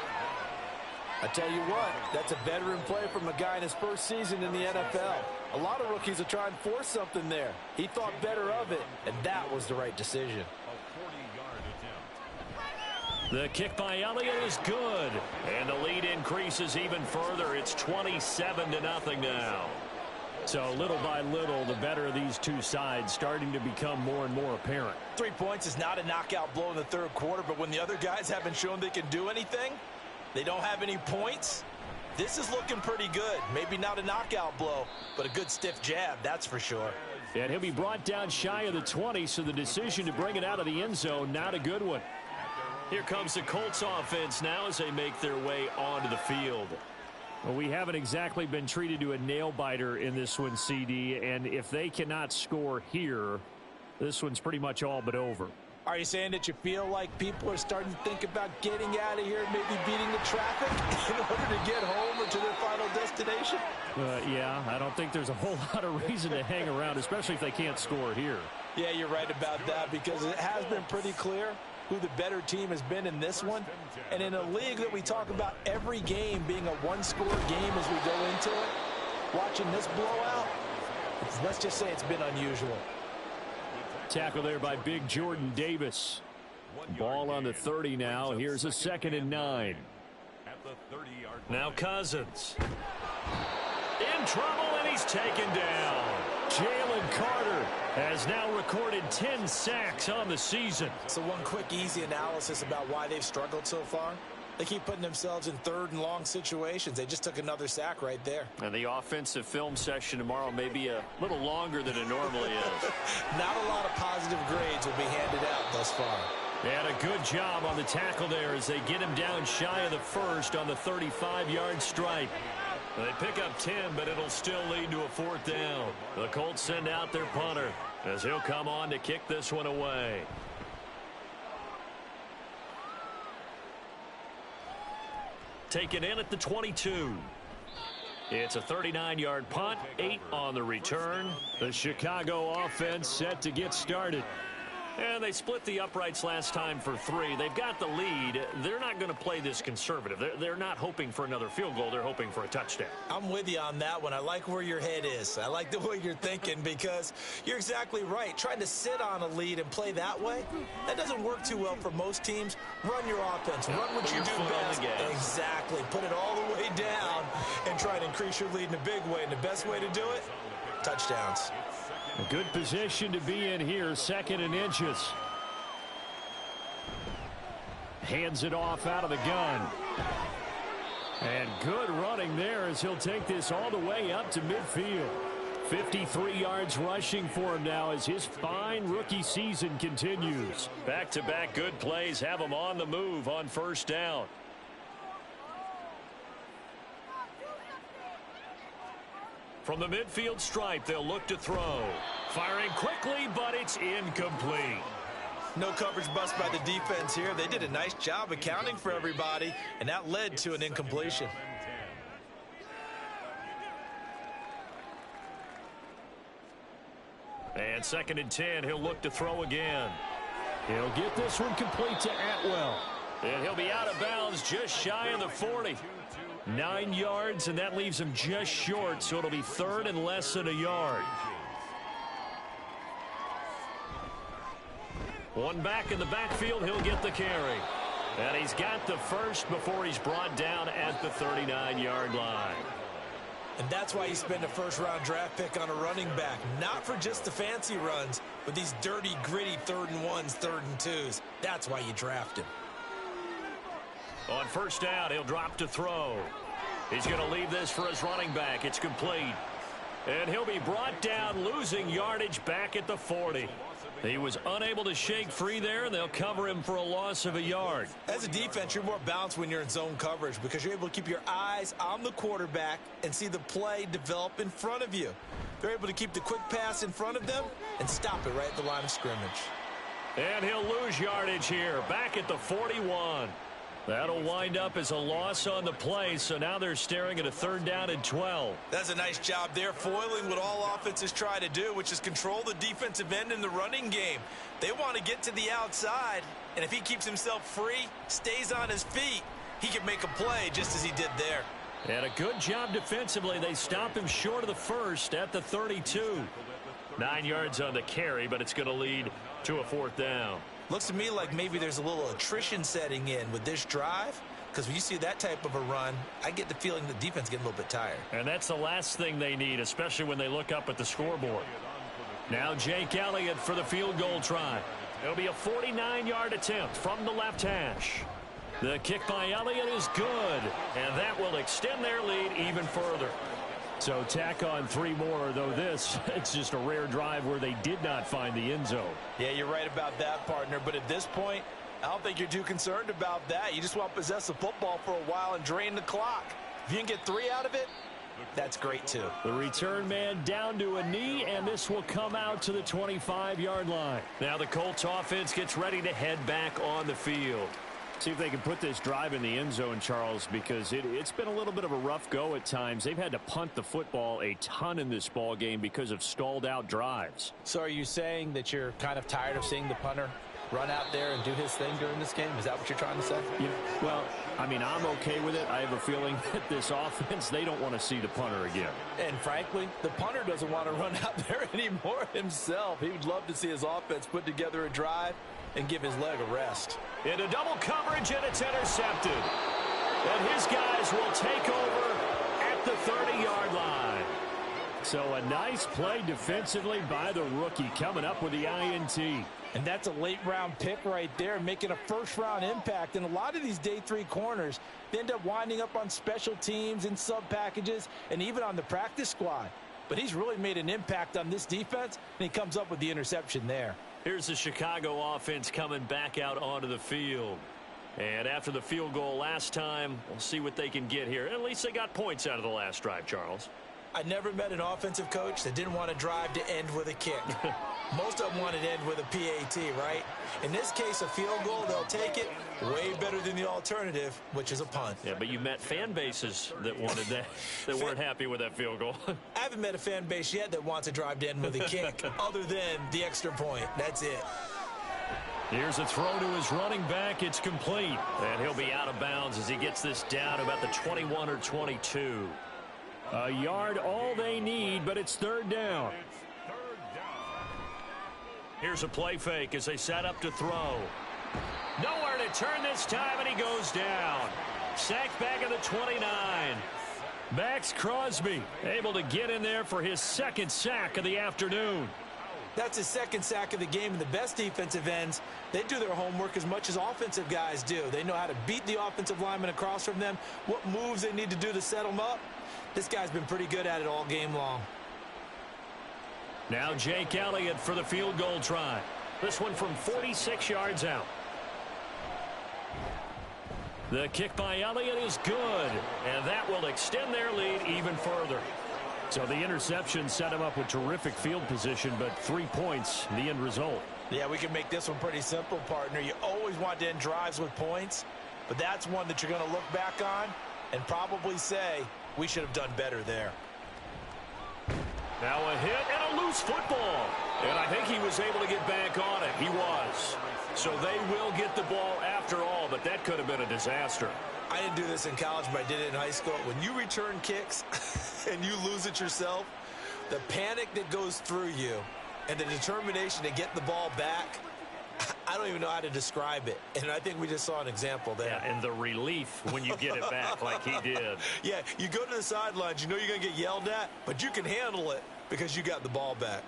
I tell you what, that's a veteran play from a guy in his first season in the NFL. A lot of rookies will try and force something there. He thought better of it, and that was the right decision. A 40-yard attempt. The kick by Elliott is good. And the lead increases even further. It's 27-0 now. So little by little, the better of these two sides starting to become more and more apparent. 3 points is not a knockout blow in the third quarter, but when the other guys haven't shown they can do anything, they don't have any points, this is looking pretty good. Maybe not a knockout blow, but a good stiff jab, that's for sure. And he'll be brought down shy of the 20, so the decision to bring it out of the end zone, not a good one. Here comes the Colts offense now as they make their way onto the field. Well, we haven't exactly been treated to a nail-biter in this one, CD, and if they cannot score here, this one's pretty much all but over. Are you saying that you feel like people are starting to think about getting out of here, maybe beating the traffic in order to get home or to their final destination? Yeah, I don't think there's a whole lot of reason to hang around, especially if they can't score here. Yeah, you're right about that, because it has been pretty clear who the better team has been in this one. And in a league that we talk about every game being a one-score game as we go into it, watching this blowout, let's just say it's been unusual. Tackle there by big Jordan Davis. Ball on the 30 now. Here's a 2nd and 9. At the 30-yard line. Now Cousins. In trouble, and he's taken down. Jalen Carter has now recorded 10 sacks on the season. So one quick, easy analysis about why they've struggled so far. They keep putting themselves in third and long situations. They just took another sack right there. And the offensive film session tomorrow may be a little longer than it normally is. Not a lot of positive grades will be handed out thus far. And a good job on the tackle there as they get him down shy of the first on the 35-yard stripe. They pick up 10, but it'll still lead to a 4th down. The Colts send out their punter as he'll come on to kick this one away. Taken in at the 22. It's a 39-yard punt, 8 on the return. The Chicago offense set to get started. And they split the uprights last time for 3. They've got the lead. They're not going to play this conservative. They're not hoping for another field goal. They're hoping for a touchdown. I'm with you on that one. I like where your head is. I like the way you're thinking, because you're exactly right. Trying to sit on a lead and play that way, that doesn't work too well for most teams. Run your offense. Run what you do best. Exactly. Put it all the way down and try to increase your lead in a big way. And the best way to do it, touchdowns. A good position to be in here, 2nd and inches. Hands it off out of the gun. And good running there as he'll take this all the way up to midfield. 53 yards rushing for him now as his fine rookie season continues. Back-to-back good plays have him on the move on 1st down. From the midfield stripe, they'll look to throw. Firing quickly, but it's incomplete. No coverage bust by the defense here. They did a nice job accounting for everybody, and that led to an incompletion. And 2nd and 10, he'll look to throw again. He'll get this one complete to Atwell. And he'll be out of bounds just shy of the 40. 9 yards, and that leaves him just short, so it'll be 3rd and less than a yard. One back in the backfield, he'll get the carry. And he's got the first before he's brought down at the 39-yard line. And that's why you spend a first-round draft pick on a running back. Not for just the fancy runs, but these dirty, gritty 3rd and 1s, 3rd and 2s. That's why you draft him. On 1st down, he'll drop to throw. He's going to leave this for his running back. It's complete. And he'll be brought down, losing yardage back at the 40. He was unable to shake free there, and they'll cover him for a loss of a yard. As a defense, you're more balanced when you're in zone coverage because you're able to keep your eyes on the quarterback and see the play develop in front of you. They're able to keep the quick pass in front of them and stop it right at the line of scrimmage. And he'll lose yardage here, back at the 41. That'll wind up as a loss on the play, so now they're staring at a 3rd down and 12. That's a nice job there, foiling what all offenses try to do, which is control the defensive end in the running game. They want to get to the outside, and if he keeps himself free, stays on his feet, he can make a play just as he did there. And a good job defensively. They stop him short of the 1st at the 32. 9 yards on the carry, but it's going to lead to a 4th down. Looks to me like maybe there's a little attrition setting in with this drive, because when you see that type of a run, I get the feeling the defense getting a little bit tired. And that's the last thing they need, especially when they look up at the scoreboard. Now Jake Elliott for the field goal try. It'll be a 49-yard attempt from the left hash. The kick by Elliott is good, and that will extend their lead even further. So tack on 3 more, though this, it's just a rare drive where they did not find the end zone. Yeah, you're right about that, partner. But at this point, I don't think you're too concerned about that. You just want to possess the football for a while and drain the clock. If you can get 3 out of it, that's great, too. The return man down to a knee, and this will come out to the 25-yard line. Now the Colts offense gets ready to head back on the field. See if they can put this drive in the end zone, Charles, because it's been a little bit of a rough go at times. They've had to punt the football a ton in this ball game because of stalled out drives. So are you saying that you're kind of tired of seeing the punter run out there and do his thing during this game? Is that what you're trying to say? Yeah, well, I mean, I'm okay with it. I have a feeling that this offense, they don't want to see the punter again. And frankly, the punter doesn't want to run out there anymore himself. He would love to see his offense put together a drive and give his leg a rest. Into double coverage, and it's intercepted. And his guys will take over at the 30-yard line. So a nice play defensively by the rookie, coming up with the INT. And that's a late-round pick right there, making a first-round impact. And a lot of these day 3 corners, they end up winding up on special teams and sub-packages and even on the practice squad. But he's really made an impact on this defense, and he comes up with the interception there. Here's the Chicago offense coming back out onto the field. And after the field goal last time, we'll see what they can get here. At least they got points out of the last drive, Charles. I never met an offensive coach that didn't want a drive to end with a kick. Most of them want it to end with a PAT, right? In this case, a field goal, they'll take it. Way better than the alternative, which is a punt. Yeah, but you met fan bases that wanted that, that weren't happy with that field goal. I haven't met a fan base yet that wants a drive to end with a kick, other than the extra point. That's it. Here's a throw to his running back. It's complete. And he'll be out of bounds as he gets this down to about the 21 or 22. A yard all they need, but it's 3rd down. Here's a play fake as they set up to throw. Nowhere to turn this time, and he goes down. Sacked back at the 29. Max Crosby able to get in there for his 2nd sack of the afternoon. That's his 2nd sack of the game, and the best defensive ends, they do their homework as much as offensive guys do. They know how to beat the offensive lineman across from them, what moves they need to do to set them up. This guy's been pretty good at it all game long. Now Jake Elliott for the field goal try. This one from 46 yards out. The kick by Elliott is good, and that will extend their lead even further. So the interception set him up with terrific field position, but 3 points, the end result. Yeah, we can make this one pretty simple, partner. You always want to end drives with points, but that's one that you're going to look back on and probably say, we should have done better there. Now a hit and a loose football. And I think he was able to get back on it. He was. So they will get the ball after all, but that could have been a disaster. I didn't do this in college, but I did it in high school. When you return kicks and you lose it yourself, the panic that goes through you and the determination to get the ball back, I don't even know how to describe it. And I think we just saw an example there. Yeah, and the relief when you get it back like he did. Yeah, you go to the sidelines, you know you're going to get yelled at, but you can handle it because you got the ball back.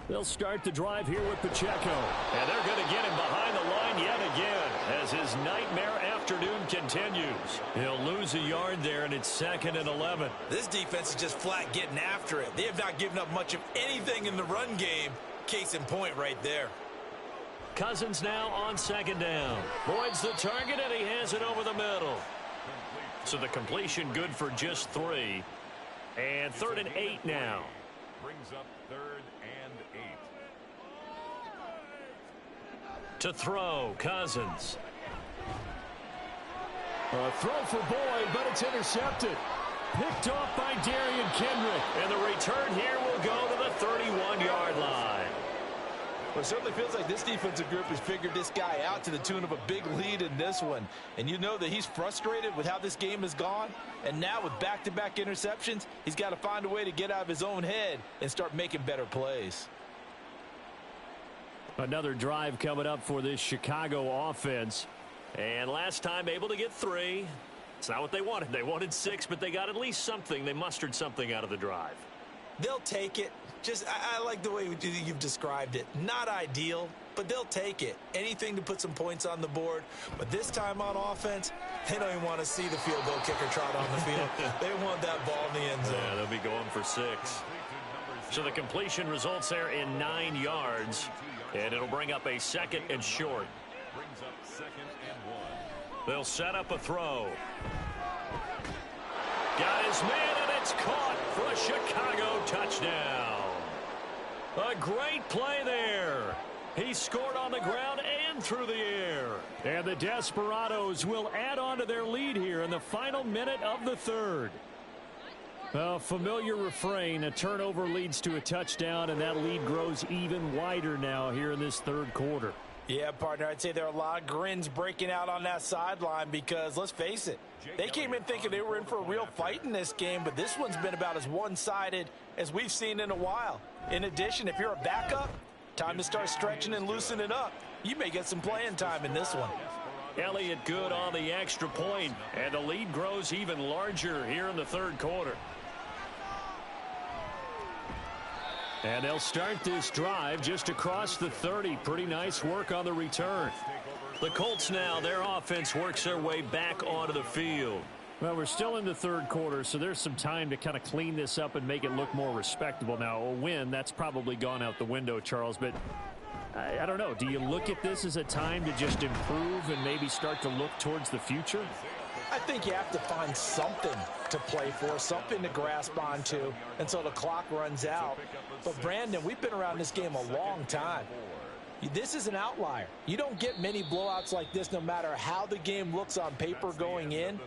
They'll start the drive here with Pacheco. And they're going to get him behind the line yet again as his nightmare afternoon continues. He'll lose a yard there, and it's 2nd and 11. This defense is just flat getting after it. They have not given up much of anything in the run game. Case in point right there. Cousins now on 2nd down. Boyd's the target, and he has it over the middle. So the completion good for just 3. And 3rd and 8 now. Brings up 3rd and 8. To throw, Cousins. A throw for Boyd, but it's intercepted. Picked off by Darian Kendrick. And the return here will go to the 31-yard line. Well, it certainly feels like this defensive group has figured this guy out to the tune of a big lead in this one. And you know that he's frustrated with how this game has gone. And now with back-to-back interceptions, he's got to find a way to get out of his own head and start making better plays. Another drive coming up for this Chicago offense. And last time able to get 3. It's not what they wanted. They wanted 6, but they got at least something. They mustered something out of the drive. They'll take it. I like the way you've described it. Not ideal, but they'll take it. Anything to put some points on the board. But this time on offense, they don't even want to see the field goal kicker trot on the field. They want that ball in the end zone. Yeah, they'll be going for 6. So the completion results there in 9 yards. And it'll bring up a 2nd and short. Brings up 2nd and 1. They'll set up a throw. Got his man, and it's caught for a Chicago touchdown. A great play there. He scored on the ground and through the air. And the Desperados will add on to their lead here in the final minute of the 3rd. A familiar refrain, a turnover leads to a touchdown, and that lead grows even wider now here in this 3rd quarter. Yeah, partner, I'd say there are a lot of grins breaking out on that sideline because, let's face it, they came in thinking they were in for a real fight in this game, but this one's been about as one-sided as we've seen in a while. In addition, if you're a backup, time to start stretching and loosening up. You may get some playing time in this one. Elliott good on the extra point, and the lead grows even larger here in the 3rd quarter. And they'll start this drive just across the 30. Pretty nice work on the return. The Colts now, their offense works their way back onto the field. Well, we're still in the 3rd quarter, so there's some time to kind of clean this up and make it look more respectable. Now, a win, that's probably gone out the window, Charles, but I don't know. Do you look at this as a time to just improve and maybe start to look towards the future? I think you have to find something to play for, something to grasp onto until the clock runs out. But, Brandon, we've been around this game a long time. This is an outlier. You don't get many blowouts like this no matter how the game looks on paper going in.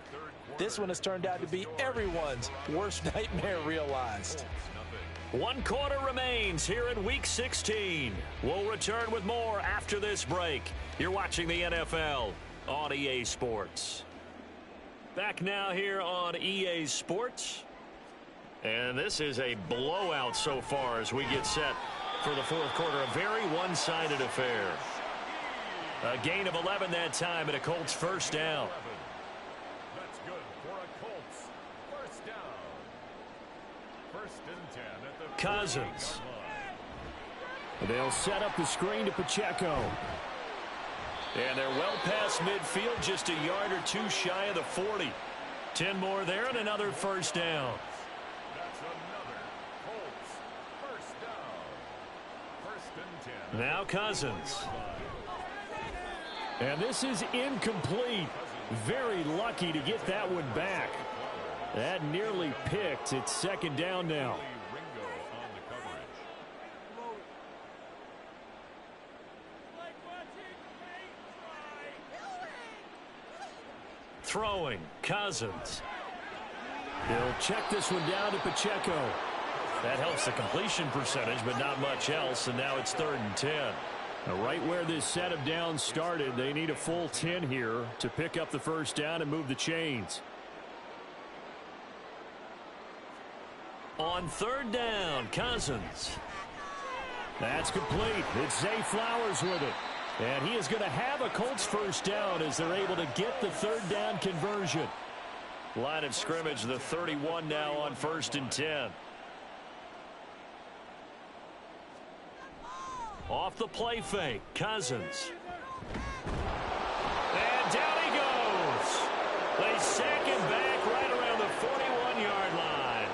This one has turned out to be everyone's worst nightmare realized. 1 quarter remains here in Week 16. We'll return with more after this break. You're watching the NFL on EA Sports. Back now here on EA Sports. And this is a blowout so far as we get set for the 4th quarter. A very one-sided affair. A gain of 11 that time and a Colts first down. That's good for a Colts first down. 1st and 10 at the Cousins. They'll set up the screen to Pacheco. And they're well past midfield, just a yard or 2 shy of the 40. 10 more there and another first down. That's another Colts first down. 1st and 10. Now Cousins. And this is incomplete. Very lucky to get that one back. That nearly picked. It's 2nd down now. Ringo on the coverage. Throwing, Cousins. They'll check this one down to Pacheco. That helps the completion percentage, but not much else, and now it's 3rd and 10. Now, right where this set of downs started, they need a full 10 here to pick up the first down and move the chains. On 3rd down, Cousins. That's complete. It's Zay Flowers with it. And he is going to have a Colts first down as they're able to get the 3rd down conversion. Line of scrimmage, the 31 now on 1st and 10. Off the play fake, Cousins. And down he goes. They sack him back right around the 41-yard line.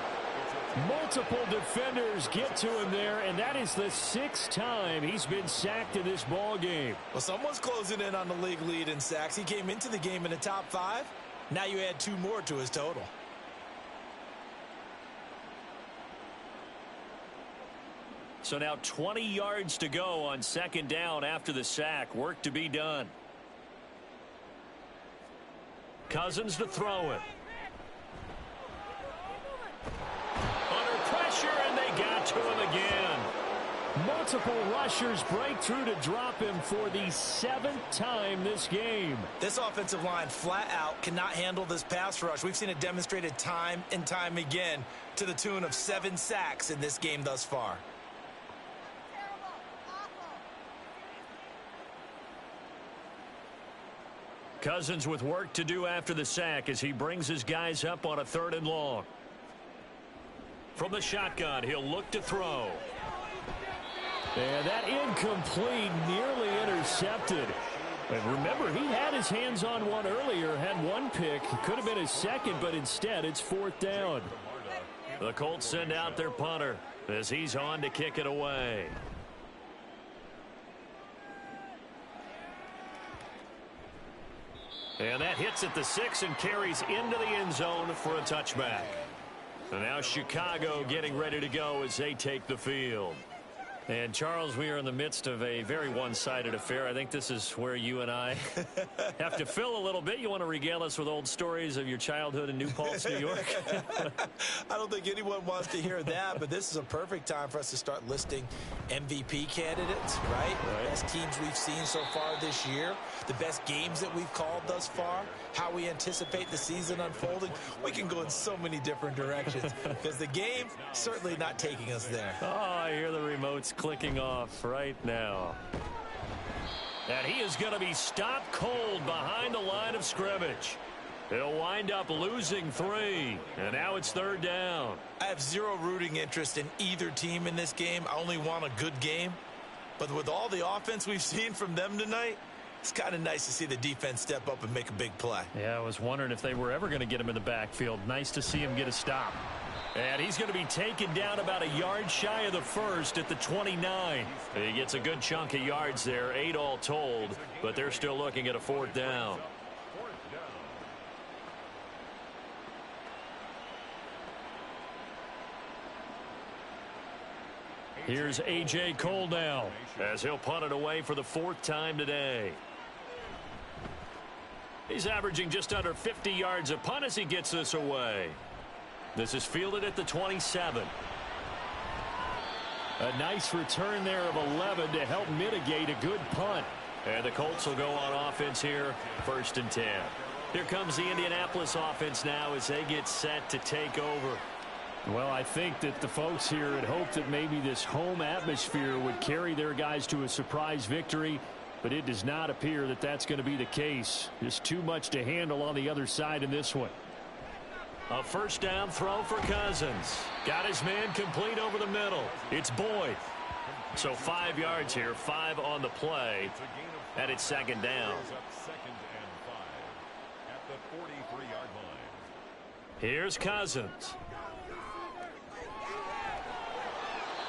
Multiple defenders get to him there, and that is the 6th time he's been sacked in this ball game. Well, someone's closing in on the league lead in sacks. He came into the game in the top 5. Now you add 2 more to his total. So now 20 yards to go on second down after the sack. Work to be done. Cousins to throw it. Under pressure, and they got to him again. Multiple rushers break through to drop him for the 7th time this game. This offensive line flat out cannot handle this pass rush. We've seen it demonstrated time and time again to the tune of 7 sacks in this game thus far. Cousins with work to do after the sack as he brings his guys up on a 3rd and long. From the shotgun, he'll look to throw. And that incomplete, nearly intercepted. And remember, he had his hands on one earlier, had 1 pick. Could have been his 2nd, but instead it's 4th down. The Colts send out their punter as he's on to kick it away. And that hits at the 6 and carries into the end zone for a touchback. And now Chicago getting ready to go as they take the field. And, Charles, we are in the midst of a very one-sided affair. I think this is where you and I have to fill a little bit. You want to regale us with old stories of your childhood in New Paltz, New York? I don't think anyone wants to hear that, but this is a perfect time for us to start listing MVP candidates, right? The best teams we've seen so far this year, the best games that we've called thus far, how we anticipate the season unfolding. We can go in so many different directions because the game certainly not taking us there. Oh, I hear the remotes clicking off right now. And he is going to be stopped cold behind the line of scrimmage. He'll wind up losing 3, and now it's 3rd down. I have zero rooting interest in either team in this game. I only want a good game. But with all the offense we've seen from them tonight, it's kind of nice to see the defense step up and make a big play. Yeah, I was wondering if they were ever going to get him in the backfield. Nice to see him get a stop. And he's going to be taken down about a yard shy of the 1st at the 29. He gets a good chunk of yards there, 8 all told, but they're still looking at a 4th down. Here's A.J. Cole now as he'll punt it away for the 4th time today. He's averaging just under 50 yards a punt as he gets this away. This is fielded at the 27. A nice return there of 11 to help mitigate a good punt. And the Colts will go on offense here, 1st and 10. Here comes the Indianapolis offense now as they get set to take over. Well, I think that the folks here had hoped that maybe this home atmosphere would carry their guys to a surprise victory, but it does not appear that that's going to be the case. Just too much to handle on the other side in this one. A 1st down throw for Cousins. Got his man complete over the middle. It's Boyd. So 5 yards here, 5 on the play, and it's 2nd down. Here's Cousins.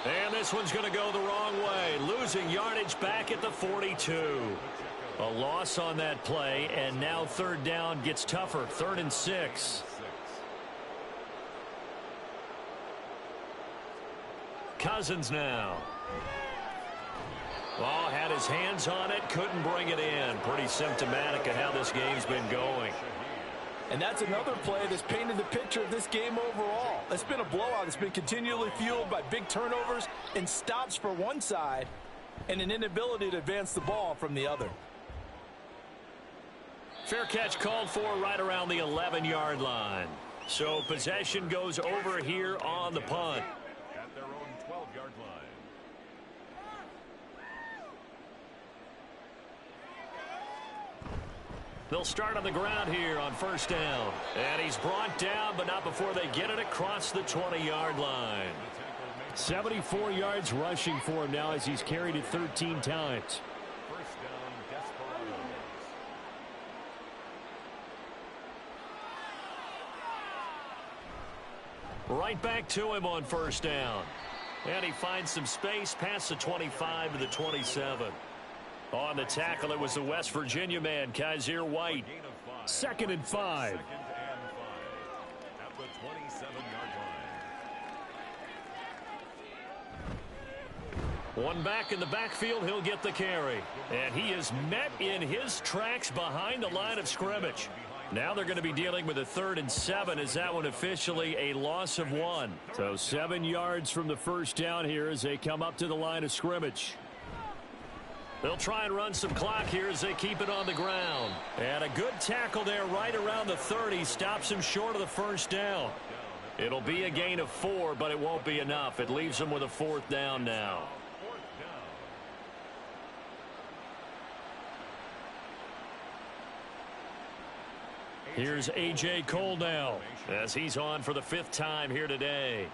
And this one's going to go the wrong way, losing yardage back at the 42. A loss on that play, and now 3rd down gets tougher, 3rd and 6. Cousins now. Oh, had his hands on it, couldn't bring it in. Pretty symptomatic of how this game's been going. And that's another play that's painted the picture of this game overall. It's been a blowout. It's been continually fueled by big turnovers and stops for one side and an inability to advance the ball from the other. Fair catch called for right around the 11-yard line. So possession goes over here on the punt. At their own 12-yard line. They'll start on the ground here on 1st down. And he's brought down, but not before they get it across the 20-yard line. 74 yards rushing for him now as he's carried it 13 times. 1st down, Desperados. Right back to him on 1st down. And he finds some space past the 25 to the 27. On the tackle, it was the West Virginia man, Kaiser White. Gain of 5. 2nd and 5. 2nd and 5 at the 27-yard line. One back in the backfield, he'll get the carry. And he is met in his tracks behind the line of scrimmage. Now they're going to be dealing with a 3rd and 7 as that one officially a loss of 1. So 7 yards from the first down here as they come up to the line of scrimmage. They'll try and run some clock here as they keep it on the ground. And a good tackle there right around the 30 stops him short of the first down. It'll be a gain of 4, but it won't be enough. It leaves them with a 4th down now. Here's A.J. Cole now as he's on for the 5th time here today.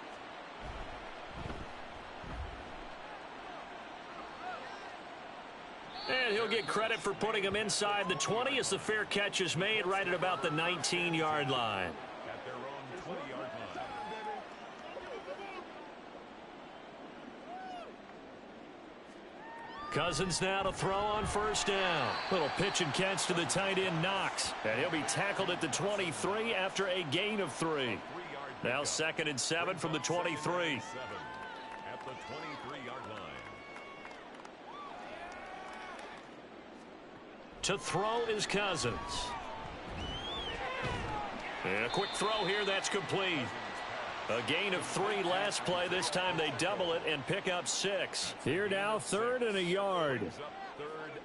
And he'll get credit for putting him inside the 20 as the fair catch is made right at about the 19-yard line. At their own 20-yard line. Cousins now to throw on first down. Little pitch and catch to the tight end Knox. And he'll be tackled at the 23 after a gain of 3. Now 2nd and 7 from the 23. 7 at the 23-yard line. To throw is Cousins. And a quick throw here, that's complete. A gain of 3 last play. This time they double it and pick up 6. Here now, 3rd and a yard. 3rd and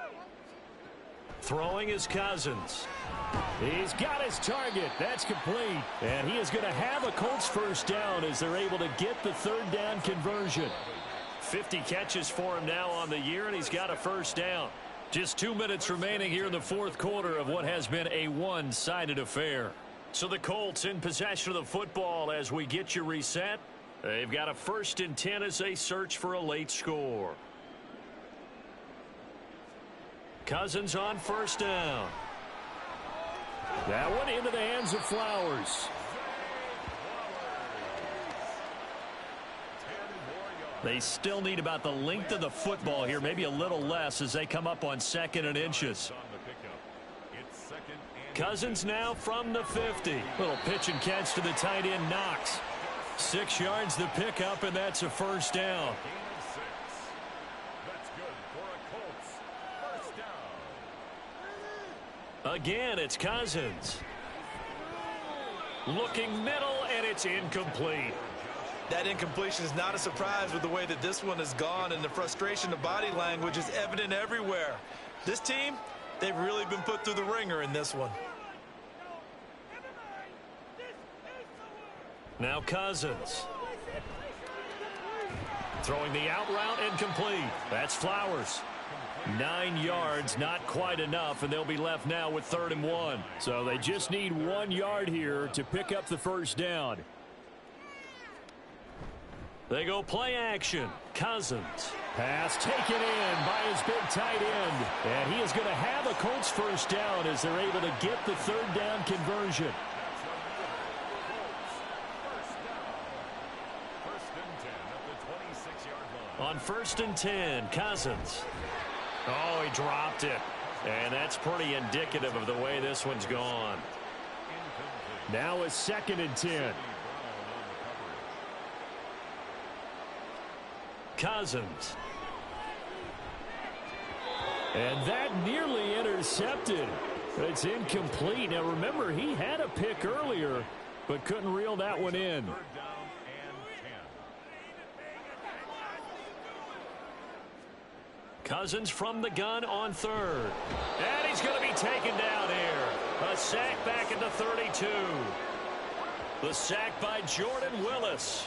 1. Throwing is Cousins. He's got his target. That's complete. And he is going to have a Colts first down as they're able to get the 3rd down conversion. 50 catches for him now on the year, and he's got a first down. Just 2 minutes remaining here in the 4th quarter of what has been a one-sided affair. So the Colts in possession of the football as we get you reset. They've got a 1st and 10 as they search for a late score. Cousins on first down. That one into the hands of Flowers. They still need about the length of the football here, maybe a little less as they come up on 2nd and inches. Cousins now from the 50. Little pitch and catch to the tight end Knox. 6 yards the pickup, and that's a first down. That's good for a Colts first down. Again, it's Cousins. Looking middle, and it's incomplete. That incompletion is not a surprise with the way that this one has gone, and the frustration of body language is evident everywhere. This team, they've really been put through the ringer in this one. Now Cousins. Throwing the out route incomplete. That's Flowers. 9 yards, not quite enough, and they'll be left now with 3rd and 1. So they just need 1 yard here to pick up the first down. They go play action. Cousins. Pass taken in by his big tight end. And he is going to have a Colts first down as they're able to get the 3rd down conversion. On 1st and 10, Cousins. Oh, he dropped it. And that's pretty indicative of the way this one's gone. Now a 2nd and 10. Cousins. And that nearly intercepted. It's incomplete. Now remember, he had a pick earlier, but couldn't reel that one in. Cousins from the gun on 3rd. And he's going to be taken down here. A sack back at the 32. The sack by Jordan Willis.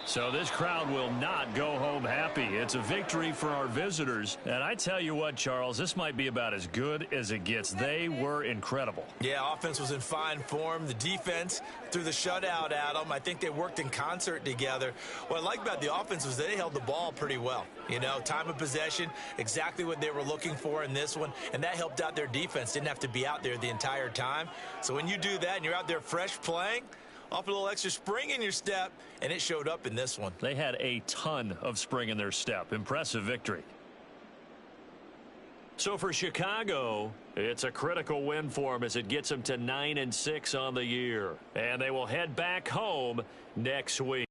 So this crowd will not go home happy. It's a victory for our visitors. And I tell you what, Charles, this might be about as good as it gets. They were incredible. Yeah, offense was in fine form. The defense threw the shutout at them. I think they worked in concert together. What I like about the offense was they held the ball pretty well. You know, time of possession, exactly what they were looking for in this one. And that helped out their defense. Didn't have to be out there the entire time. So when you do that and you're out there fresh playing, off a little extra spring in your step, and it showed up in this one. They had a ton of spring in their step. Impressive victory. So for Chicago, it's a critical win for them as it gets them to 9-6 on the year. And they will head back home next week.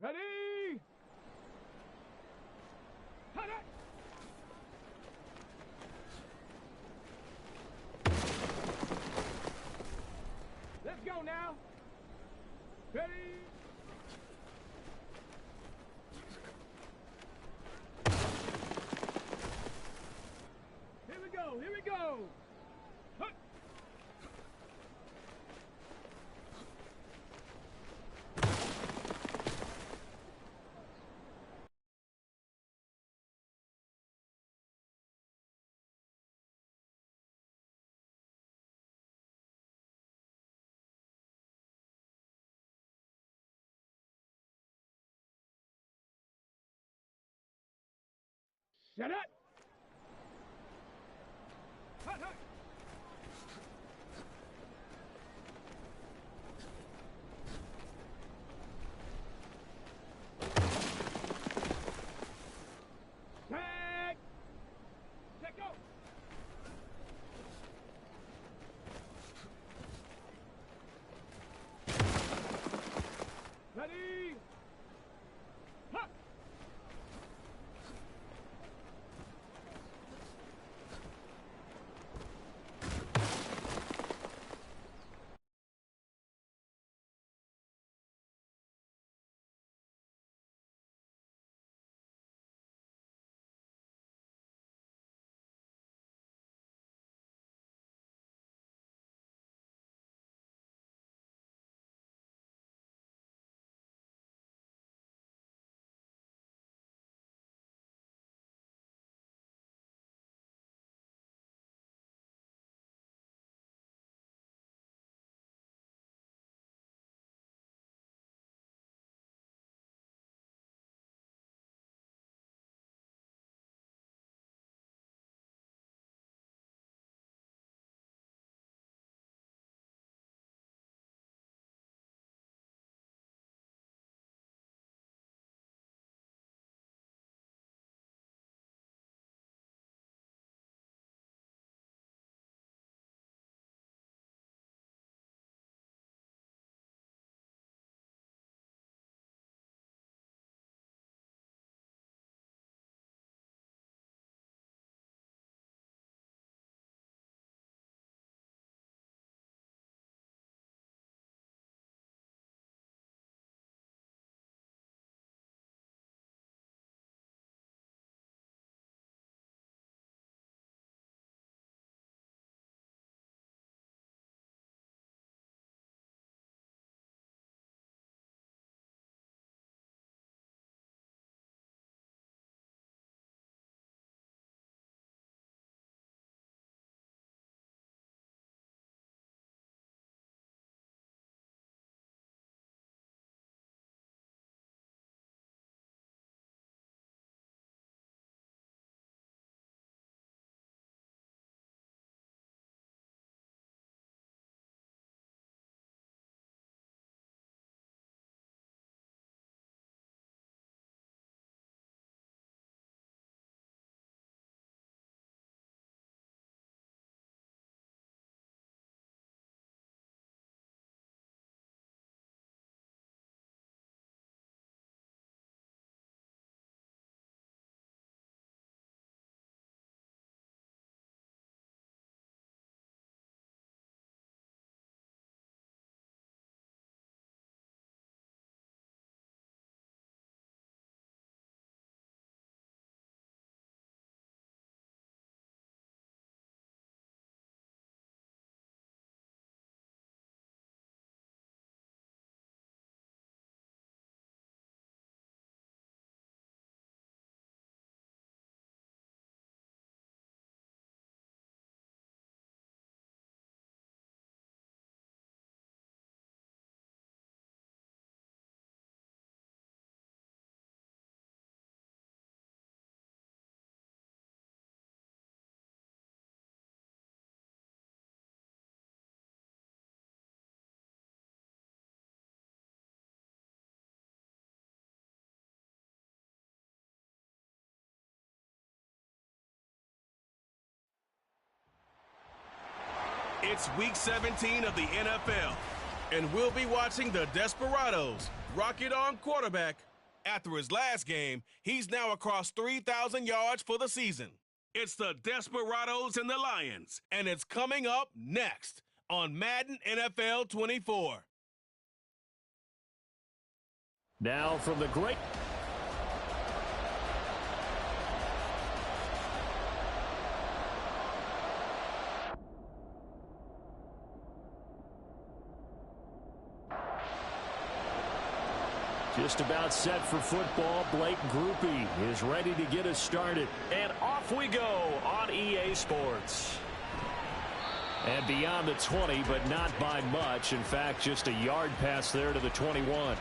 Ready? Cut it! Let's go now. Ready? Here we go, here we go. Huh. Shut up! Hut, hut. Tag! Let go! Ready? Hut! It's Week 17 of the NFL, and we'll be watching the Desperados rock it on quarterback After his last game, he's now across 3,000 yards for the season. It's the Desperados and the Lions, and it's coming up next on Madden NFL 24. Now from the great... Just about set for football. Blake Groupie is ready to get us started. And off we go on EA Sports. And beyond the 20, but not by much. In fact, just a yard pass there to the 21.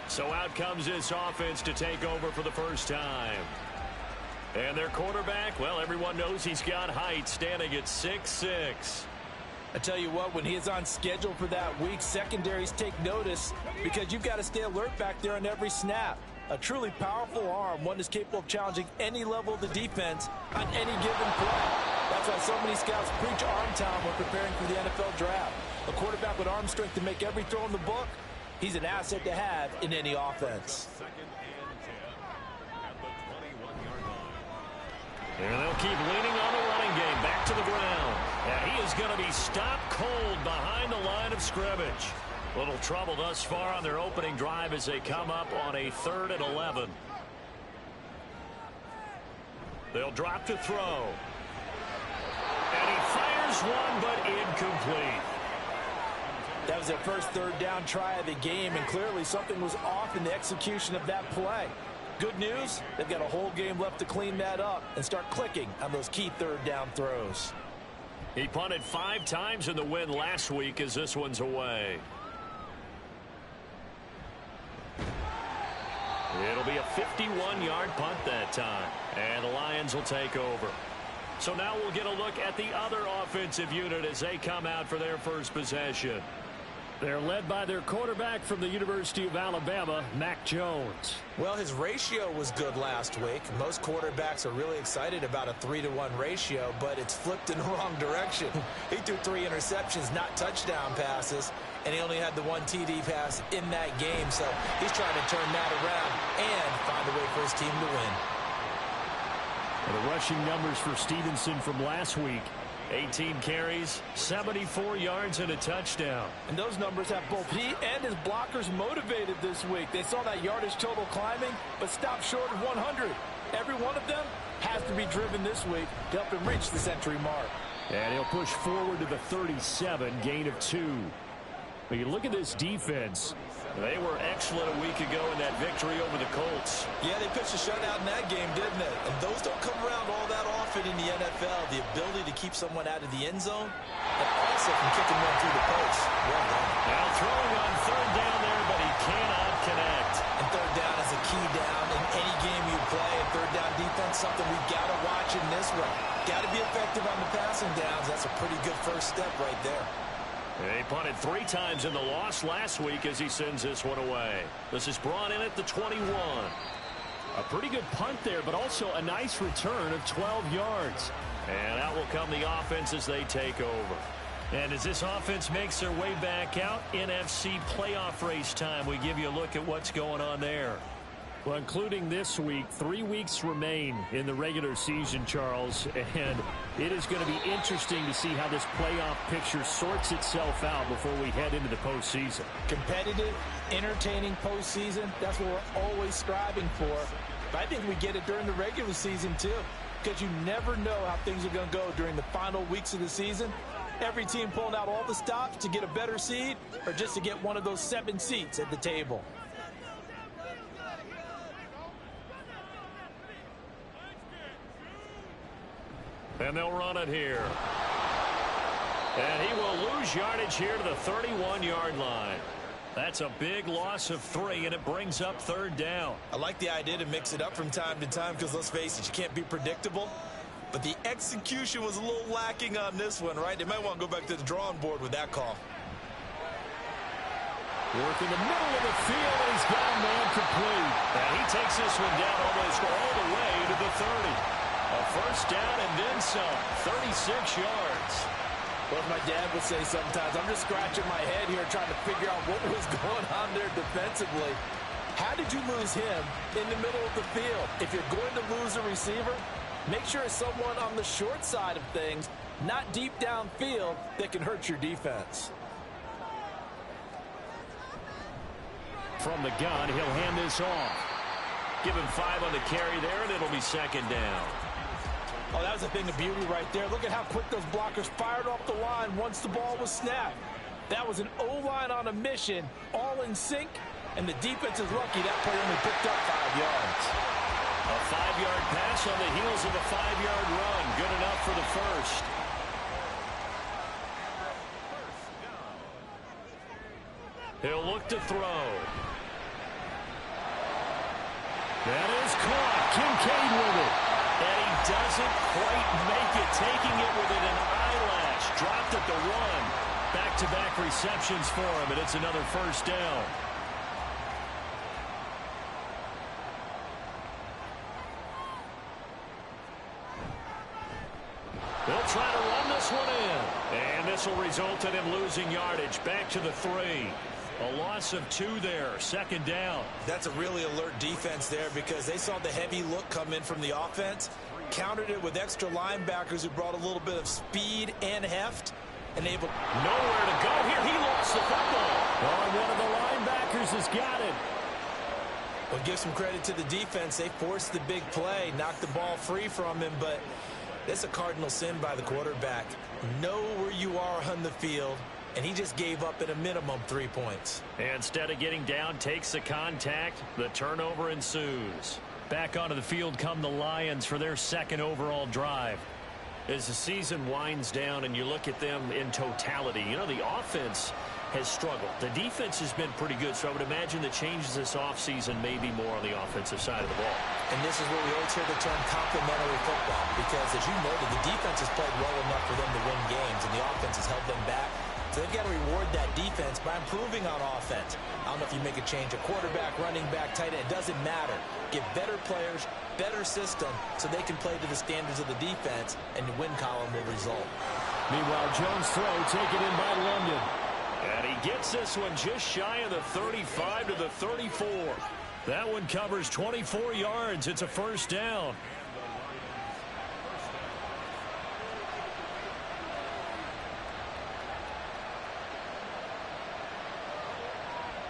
So out comes this offense to take over for the first time. And their quarterback, well, everyone knows he's got height, standing at 6'6". I tell you what, when he is on schedule for that week, secondaries take notice because you've got to stay alert back there on every snap. A truly powerful arm, one that's capable of challenging any level of the defense on any given play. That's why so many scouts preach arm talent when preparing for the NFL draft. A quarterback with arm strength to make every throw in the book, he's an asset to have in any offense. And they'll keep leaning on the running game. Back to the ground. And he is going to be stopped cold behind the line of scrimmage. Little trouble thus far on their opening drive as they come up on a 3rd and 11. They'll drop to throw. And he fires one, but incomplete. That was their first 3rd down try of the game, and clearly something was off in the execution of that play. Good news, they've got a whole game left to clean that up and start clicking on those key 3rd down throws. He punted 5 times in the win last week as this one's away. It'll be a 51-yard punt that time, and the Lions will take over. So now we'll get a look at the other offensive unit as they come out for their first possession. They're led by their quarterback from the University of Alabama, Mac Jones. Well, his ratio was good last week. Most quarterbacks are really excited about a 3-to-1 ratio, but it's flipped in the wrong direction. He threw 3 interceptions, not touchdown passes, and he only had the 1 TD pass in that game. So he's trying to turn that around and find a way for his team to win. The rushing numbers for Stevenson from last week. 18 carries, 74 yards, and a touchdown. And those numbers have both he and his blockers motivated this week. They saw that yardage total climbing, but stopped short of 100. Every one of them has to be driven this week to help him reach the century mark. And he'll push forward to the 37, gain of 2. But you look at this defense. They were excellent a week ago in that victory over the Colts. Yeah, they pitched a shutout in that game, didn't they? And those don't come around all that often in the NFL. The ability to keep someone out of the end zone and also from kicking one through the post. Well done. Now throwing on 3rd down there, but he cannot connect. And 3rd down is a key down in any game you play. And 3rd down defense, something we've got to watch in this one. Got to be effective on the passing downs. That's a pretty good first step right there. He punted 3 times in the loss last week as he sends this one away. This is brought in at the 21. A pretty good punt there, but also a nice return of 12 yards. And out will come the offense as they take over. And as this offense makes their way back out, NFC playoff race time, we give you a look at what's going on there. Well, including this week, 3 weeks remain in the regular season, Charles, and it is going to be interesting to see how this playoff picture sorts itself out before we head into the postseason. Competitive, entertaining postseason, that's what we're always striving for. But I think we get it during the regular season, too, because you never know how things are going to go during the final weeks of the season. Every team pulling out all the stops to get a better seed or just to get one of those 7 seats at the table. And they'll run it here. And he will lose yardage here to the 31-yard line. That's a big loss of 3, and it brings up 3rd down. I like the idea to mix it up from time to time because, let's face it, you can't be predictable. But the execution was a little lacking on this one, right? They might want to go back to the drawing board with that call. Work in the middle of the field, and he's got a man complete. And he takes this one down almost all the way to the 30. A first down and then some, 36 yards. Well, as my dad would say sometimes, I'm just scratching my head here trying to figure out what was going on there defensively. How did you lose him in the middle of the field? If you're going to lose a receiver, make sure it's someone on the short side of things, not deep downfield, that can hurt your defense. From the gun, he'll hand this off. Give him 5 on the carry there, and it'll be second down. Oh, that was a thing of beauty right there. Look at how quick those blockers fired off the line once the ball was snapped. That was an O-line on a mission, all in sync, and the defense is lucky that play only picked up 5 yards. A 5-yard pass on the heels of a 5-yard run. Good enough for the first. He'll look to throw. That is caught. Kincaid with it. And he doesn't quite make it, taking it within an eyelash. Dropped at the 1. Back-to-back receptions for him, and it's another first down. They'll try to run this one in. And this will result in him losing yardage. Back to the 3. A loss of 2 there. Second down. That's a really alert defense there because they saw the heavy look come in from the offense, countered it with extra linebackers who brought a little bit of speed and heft, and able nowhere to go here. He lost the football. Oh, one of the linebackers has got it. Well, give some credit to the defense. They forced the big play, knocked the ball free from him, but that's a cardinal sin by the quarterback. Know where you are on the field, and he just gave up at a minimum 3 points. And instead of getting down, takes the contact. The turnover ensues. Back onto the field come the Lions for their second overall drive. As the season winds down and you look at them in totality, you know, the offense has struggled. The defense has been pretty good, so I would imagine the changes this offseason may be more on the offensive side of the ball. And this is where we always hear the term complementary football, because as you noted, the defense has played well enough for them to win games, and the offense has held them back. So they've got to reward that defense by improving on offense. I don't know if you make a change, a quarterback, running back, tight end, it doesn't matter. Get better players, better system, so they can play to the standards of the defense, and the win column will result. Meanwhile, Jones' throw taken in by London. And he gets this one just shy of the 35 to the 34. That one covers 24 yards. It's a first down.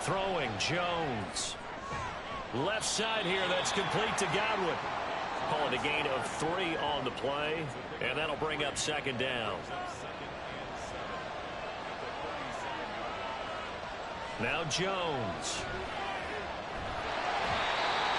Throwing, Jones. Left side here, that's complete to Godwin. Calling a gain of 3 on the play, and that'll bring up second down. Now Jones.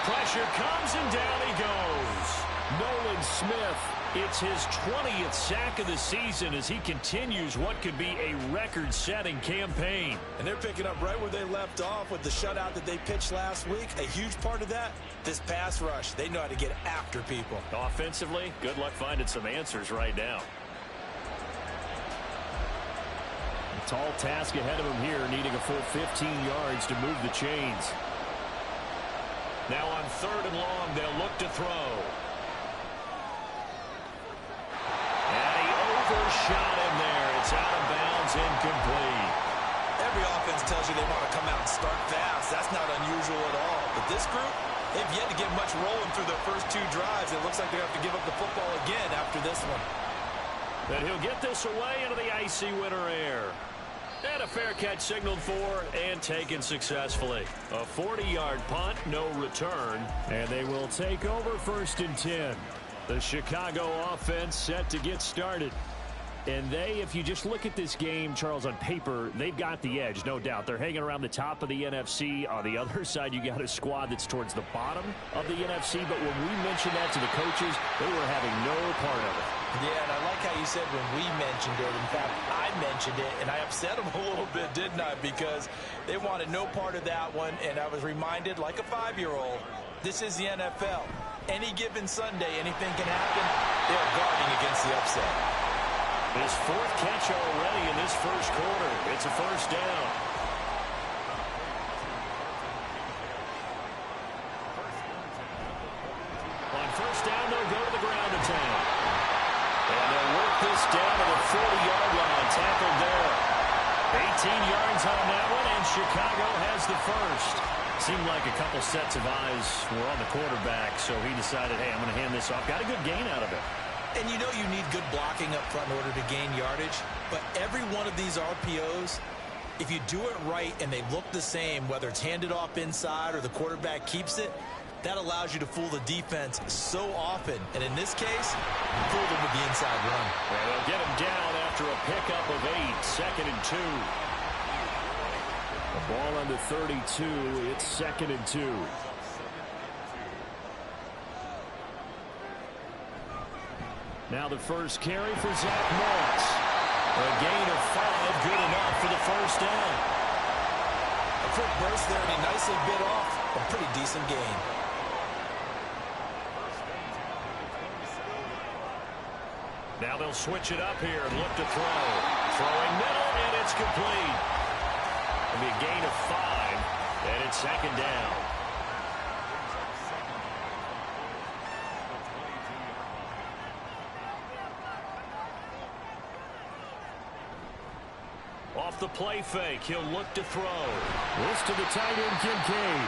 Pressure comes, and down he goes. Nolan Smith. It's his 20th sack of the season as he continues what could be a record-setting campaign. And they're picking up right where they left off with the shutout that they pitched last week. A huge part of that, this pass rush. They know how to get after people. Offensively, good luck finding some answers right now. A tall task ahead of him here, needing a full 15 yards to move the chains. Now on 3rd and long, they'll look to throw. Shot in there. It's out of bounds, incomplete. Every offense tells you they want to come out and start fast. That's not unusual at all. But this group, they've yet to get much rolling through their first 2 drives. It looks like they have to give up the football again after this one. And he'll get this away into the icy winter air. And a fair catch signaled for and taken successfully. A 40-yard punt, no return. And they will take over 1st and 10. The Chicago offense set to get started. And they, if you just look at this game, Charles, on paper, they've got the edge, no doubt. They're hanging around the top of the NFC. On the other side, you got a squad that's towards the bottom of the NFC. But when we mentioned that to the coaches, they were having no part of it. Yeah, and I like how you said when we mentioned it. In fact, I mentioned it, and I upset them a little bit, didn't I? Because they wanted no part of that one, and I was reminded, like a 5-year-old, this is the NFL. Any given Sunday, anything can happen. They're guarding against the upset. His 4th catch already in this first quarter. It's a first down. On first down, they'll go to the ground attack. And they'll work this down to the 40-yard line. Tackled there. 18 yards on that one, and Chicago has the first. Seemed like a couple sets of eyes were on the quarterback, so he decided, hey, I'm going to hand this off. Got a good gain out of it. And you know you need good blocking up front in order to gain yardage, but every one of these RPOs, if you do it right and they look the same, whether it's handed off inside or the quarterback keeps it, that allows you to fool the defense so often. And in this case, fool them with the inside run. And they'll get him down after a pickup of 8, 2nd and 2. The ball under 32, it's 2nd and 2. Now the first carry for Zach Moss. A gain of 5, good enough for the first down. A quick burst there, and he nicely bit off a pretty decent gain. Now they'll switch it up here and look to throw. Throwing middle, and it's complete. It'll be a gain of 5, and it's 2nd down. Off the play fake, he'll look to throw. This to the tight end, Kincaid.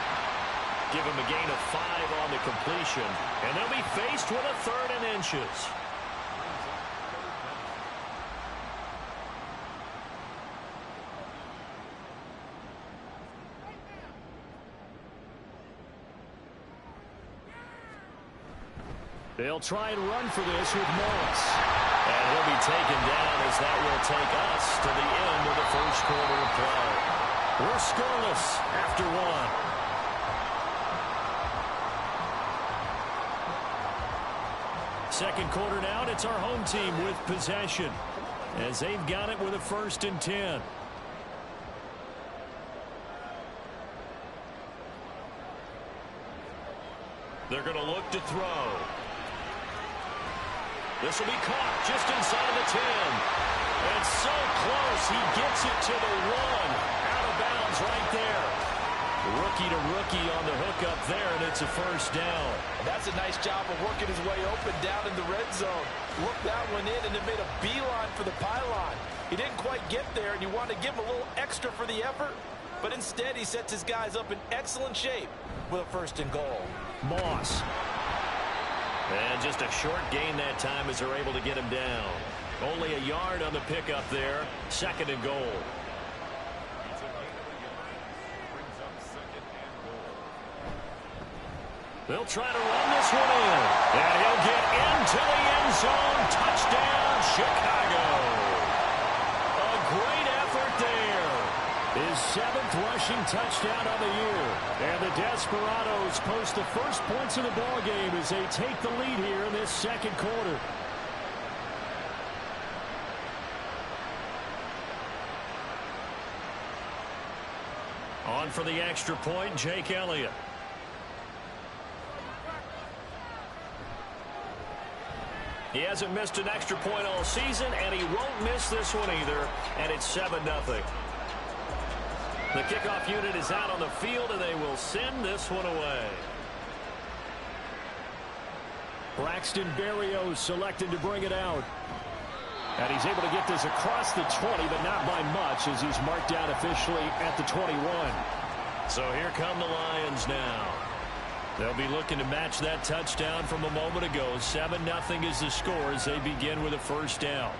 Give him a gain of 5 on the completion, and they'll be faced with a 3rd and inches. They'll try and run for this with Moss. And he'll be taken down as that will take us to the end of the first quarter of play. We're scoreless after 1. Second quarter now, and it's our home team with possession as they've got it with a 1st and 10. They're going to look to throw. This will be caught just inside the 10. And so close, he gets it to the 1. Out of bounds right there. Rookie to rookie on the hookup there, and it's a first down. That's a nice job of working his way open down in the red zone. Looked that one in and then made a beeline for the pylon. He didn't quite get there, and you want to give him a little extra for the effort. But instead, he sets his guys up in excellent shape with a 1st and goal. Moss. And just a short gain that time as they're able to get him down. Only a yard on the pickup there. 2nd and goal. They'll try to run this one in. And he'll get into the end zone. Touchdown, Chicago. A great effort there. His 7th rushing touchdown of the year. And the Desperados post the first points of the ball game as they take the lead here in this second quarter. On for the extra point, Jake Elliott. He hasn't missed an extra point all season, and he won't miss this one either, and it's 7-0. The kickoff unit is out on the field, and they will send this one away. Braxton Berrios selected to bring it out. And he's able to get this across the 20, but not by much as he's marked down officially at the 21. So here come the Lions now. They'll be looking to match that touchdown from a moment ago. 7-0 is the score as they begin with a first down.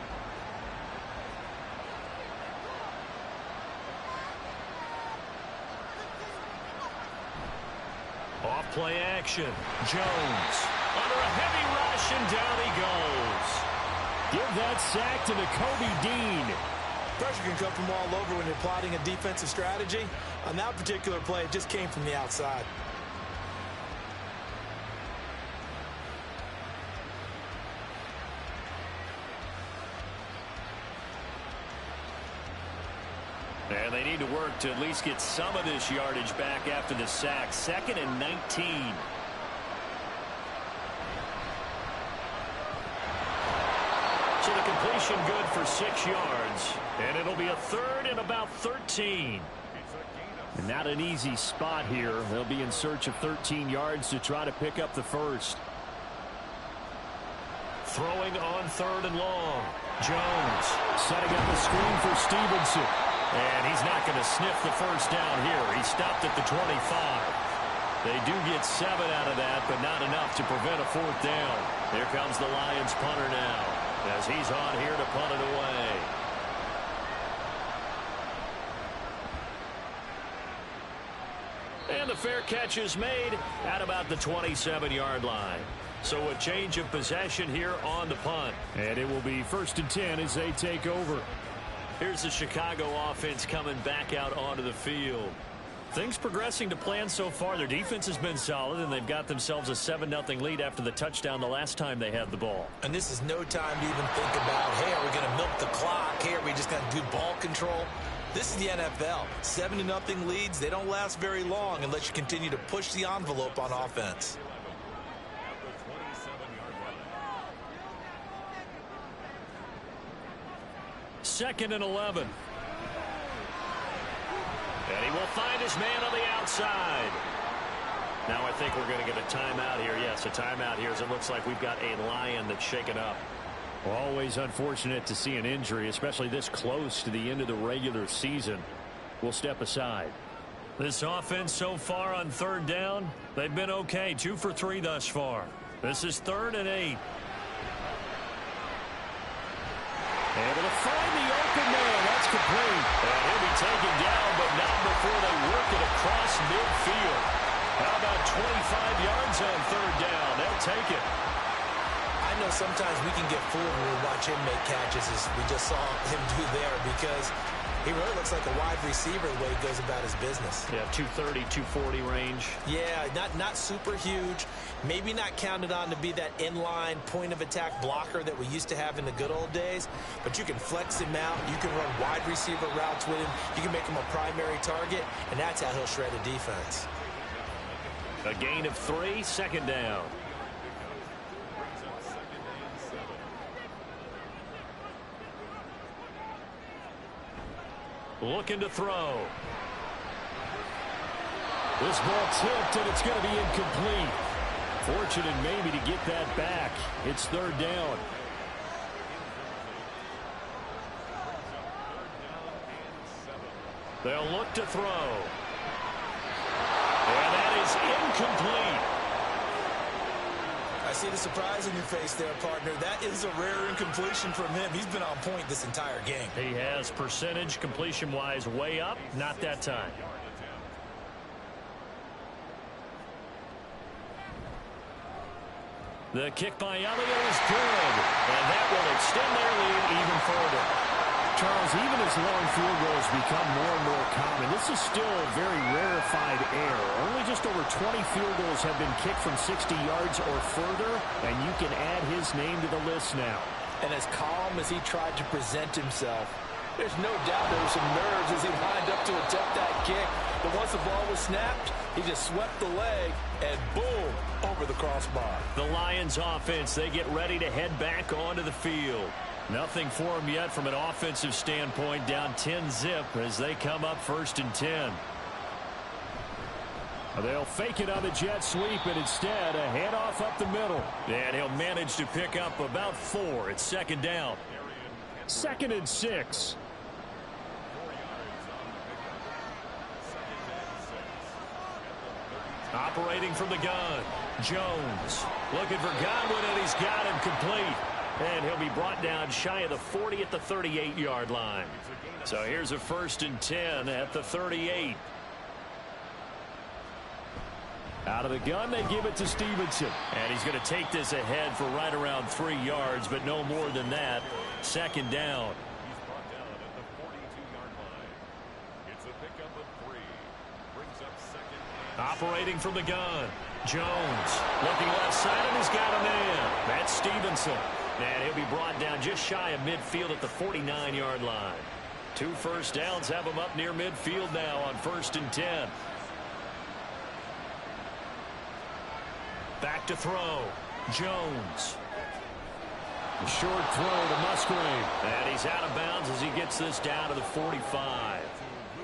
Off play action. Jones under a heavy rush, and down he goes. Give that sack to Nakobe Dean. Pressure can come from all over when you're plotting a defensive strategy. On that particular play, it just came from the outside. And they need to work to at least get some of this yardage back after the sack. 2nd and 19. So the completion good for 6 yards. And it'll be a 3rd and about 13. And not an easy spot here. They'll be in search of 13 yards to try to pick up the first. Throwing on 3rd and long. Jones setting up a screen for Stevenson. And he's not going to sniff the first down here. He stopped at the 25. They do get 7 out of that, but not enough to prevent a fourth down. Here comes the Lions punter now, as he's on here to punt it away. And the fair catch is made at about the 27-yard line. So a change of possession here on the punt. And it will be 1st and 10 as they take over. Here's the Chicago offense coming back out onto the field. Things progressing to plan so far. Their defense has been solid, and they've got themselves a 7-0 lead after the touchdown the last time they had the ball. And this is no time to even think about, hey, are we going to milk the clock? Hey, are we just going to do ball control? This is the NFL. 7-0 leads, they don't last very long unless you continue to push the envelope on offense. 2nd and 11. And he will find his man on the outside. Now I think we're going to get a timeout here. Yes, a timeout here as it looks like we've got a Lion that's shaken up. Always unfortunate to see an injury, especially this close to the end of the regular season. We'll step aside. This offense so far on 3rd down, they've been okay. 2 for 3 thus far. This is 3rd and 8. Able to find the open man. That's complete. And he'll be taken down, but not before they work it across midfield. How about 25 yards on 3rd down? They'll take it. I know sometimes we can get fooled when we watch him make catches, as we just saw him do there, because he really looks like a wide receiver the way he goes about his business. Yeah, 230, 240 range. Yeah, not super huge. Maybe not counted on to be that inline point-of-attack blocker that we used to have in the good old days, but you can flex him out. You can run wide receiver routes with him. You can make him a primary target, and that's how he'll shred a defense. A gain of 3, 2nd down. Looking to throw. This ball tipped, and it's going to be incomplete. Fortunate maybe to get that back. It's 3rd down. They'll look to throw. And that is incomplete. I see the surprise in your face there, partner. That is a rare incompletion from him. He's been on point this entire game. He has percentage completion-wise way up. Not that time. The kick by Elliott is good. And that will extend their lead even further. Charles, even as long field goals become more and more common, this is still a very rarefied error. Only just over 20 field goals have been kicked from 60 yards or further, and you can add his name to the list now. And as calm as he tried to present himself, there's no doubt there were some nerves as he lined up to attempt that kick. But once the ball was snapped, he just swept the leg, and boom, over the crossbar. The Lions offense, they get ready to head back onto the field. Nothing for them yet from an offensive standpoint, down 10-zip as they come up 1st and 10. They'll fake it on the jet sweep, and instead a handoff up the middle. And he'll manage to pick up about 4. It's 2nd down. 2nd and 6. Operating from the gun, Jones looking for Godwin, and he's got him complete. And he'll be brought down shy of the 40 at the 38-yard line. So here's a 1st and 10 at the 38. Out of the gun, they give it to Stevenson. And he's going to take this ahead for right around 3 yards, but no more than that. 2nd down. He's brought down at the 42-yard line. It's a pickup of 3. Brings up 2nd and... Operating from the gun, Jones looking left side, and he's got a man. That's Stevenson. And he'll be brought down just shy of midfield at the 49-yard line. 2 first downs have him up near midfield now on 1st and 10. Back to throw. Jones. A short throw to Musgrave. And he's out of bounds as he gets this down to the 45.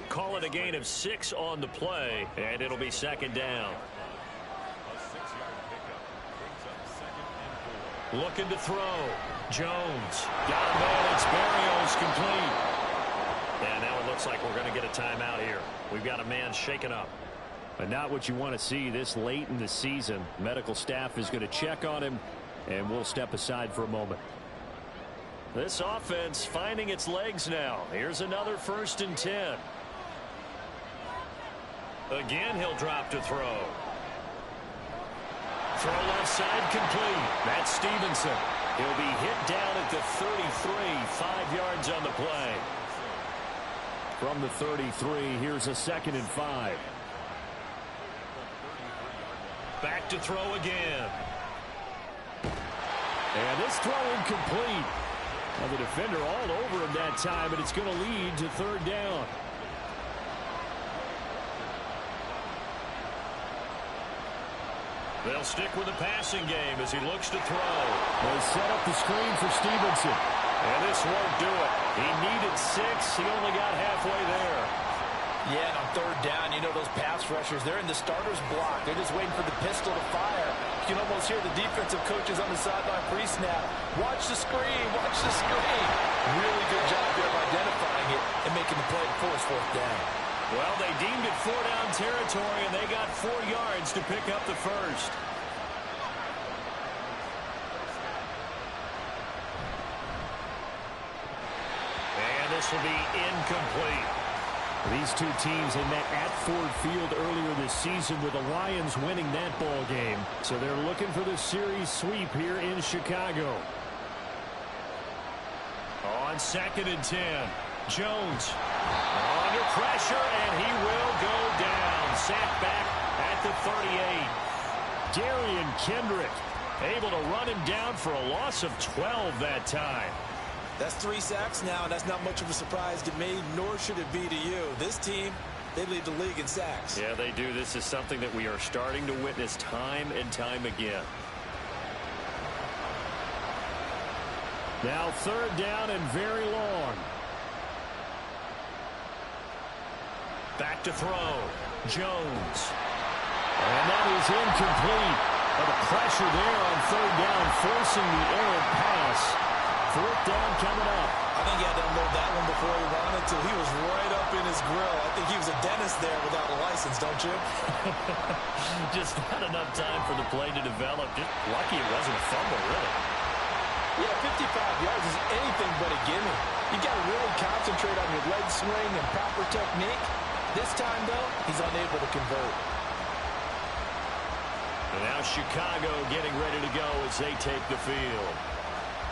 Call it a gain of 6 on the play, and it'll be 2nd down. A 6-yard pickup brings up 2nd and 4. Looking to throw. Jones. Got a man. It's Barrios complete. And now it looks like we're going to get a timeout here. We've got a man shaken up. But not what you want to see this late in the season. Medical staff is going to check on him, and we'll step aside for a moment. This offense finding its legs now. Here's another 1st and 10. Again, he'll drop to throw. Throw left side complete. That's Stevenson. He'll be hit down at the 33, 5 yards on the play. From the 33, here's a 2nd and 5. Back to throw again. And this throw incomplete. Now the defender all over him that time, and it's going to lead to 3rd down. They'll stick with the passing game as he looks to throw. They set up the screen for Stevenson. And this won't do it. He needed 6. He only got halfway there. Yeah, and on 3rd down, you know those pass rushers, they're in the starter's block. They're just waiting for the pistol to fire. You can almost hear the defensive coaches on the sideline pre-snap. Watch the screen, watch the screen. Really good job there of identifying it and making the play to force 4th down. Well, they deemed it 4-down territory, and they got 4 yards to pick up the 1st. And this will be incomplete. These two teams had met at Ford Field earlier this season with the Lions winning that ball game. So they're looking for the series sweep here in Chicago. On 2nd and 10, Jones under pressure, and he will go down. Sacked back at the 38. Darian Kendrick able to run him down for a loss of 12 that time. That's 3 sacks now, and that's not much of a surprise to me, nor should it be to you. This team, they lead the league in sacks. Yeah, they do. This is something that we are starting to witness time and time again. Now 3rd down and very long. Back to throw. Jones. And that is incomplete. But the pressure there on 3rd down, forcing the errant pass. 4th down coming up. I think he had to unload that one before he wanted to. He was right up in his grill. I think he was a dentist there without a license, don't you? Just not enough time for the play to develop. Just lucky it wasn't a fumble, really. Yeah, 55 yards is anything but a gimme. You got to really concentrate on your leg swing and proper technique. This time, though, he's unable to convert. And now Chicago getting ready to go as they take the field.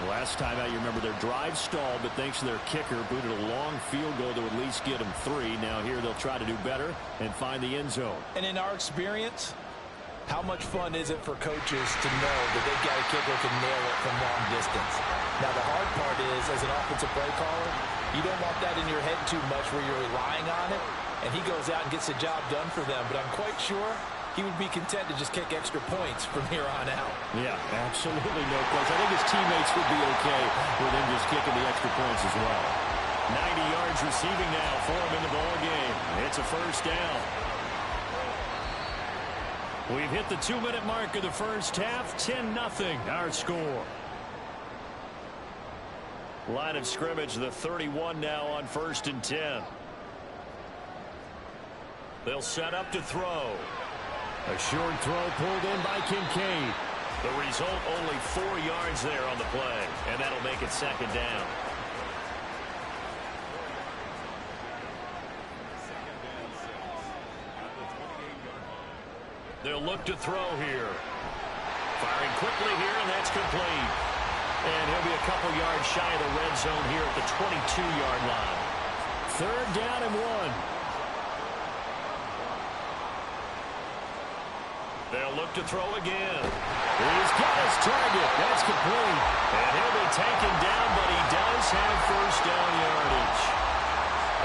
Last time out, you remember their drive stalled, but thanks to their kicker, booted a long field goal to at least get them 3. Now here they'll try to do better and find the end zone. And in our experience, how much fun is it for coaches to know that they've got a kicker who can nail it from long distance? Now, the hard part is, as an offensive play caller, you don't want that in your head too much where you're relying on it, and he goes out and gets the job done for them. But I'm quite sure he would be content to just kick extra points from here on out. Yeah, absolutely no question. I think his teammates would be okay with him just kicking the extra points as well. 90 yards receiving now for him in the ball game. It's a 1st down. We've hit the 2-minute mark of the 1st half. 10-0 our score. Line of scrimmage, the 31 now on 1st and 10. They'll set up to throw. A short throw pulled in by Kincaid. The result, only 4 yards there on the play, and that'll make it 2nd down. They'll look to throw here. Firing quickly here, and that's complete. And he'll be a couple yards shy of the red zone here at the 22-yard line. 3rd down and 1. They'll look to throw again. He's got his target. That's complete. And he'll be taken down, but he does have 1st down yardage.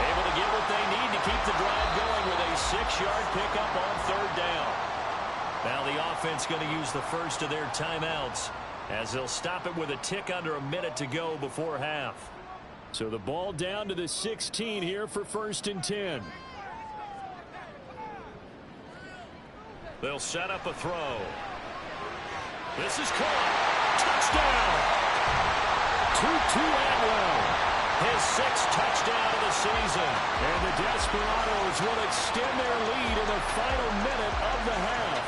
Able to get what they need to keep the drive going with a 6-yard pickup on 3rd down. Now the offense going to use the first of their timeouts as they'll stop it with a tick under a minute to go before half. So the ball down to the 16 here for 1st and 10. They'll set up a throw. This is caught. Touchdown. Tutu Atwell. His sixth touchdown of the season. And the Desperados will extend their lead in the final minute of the half.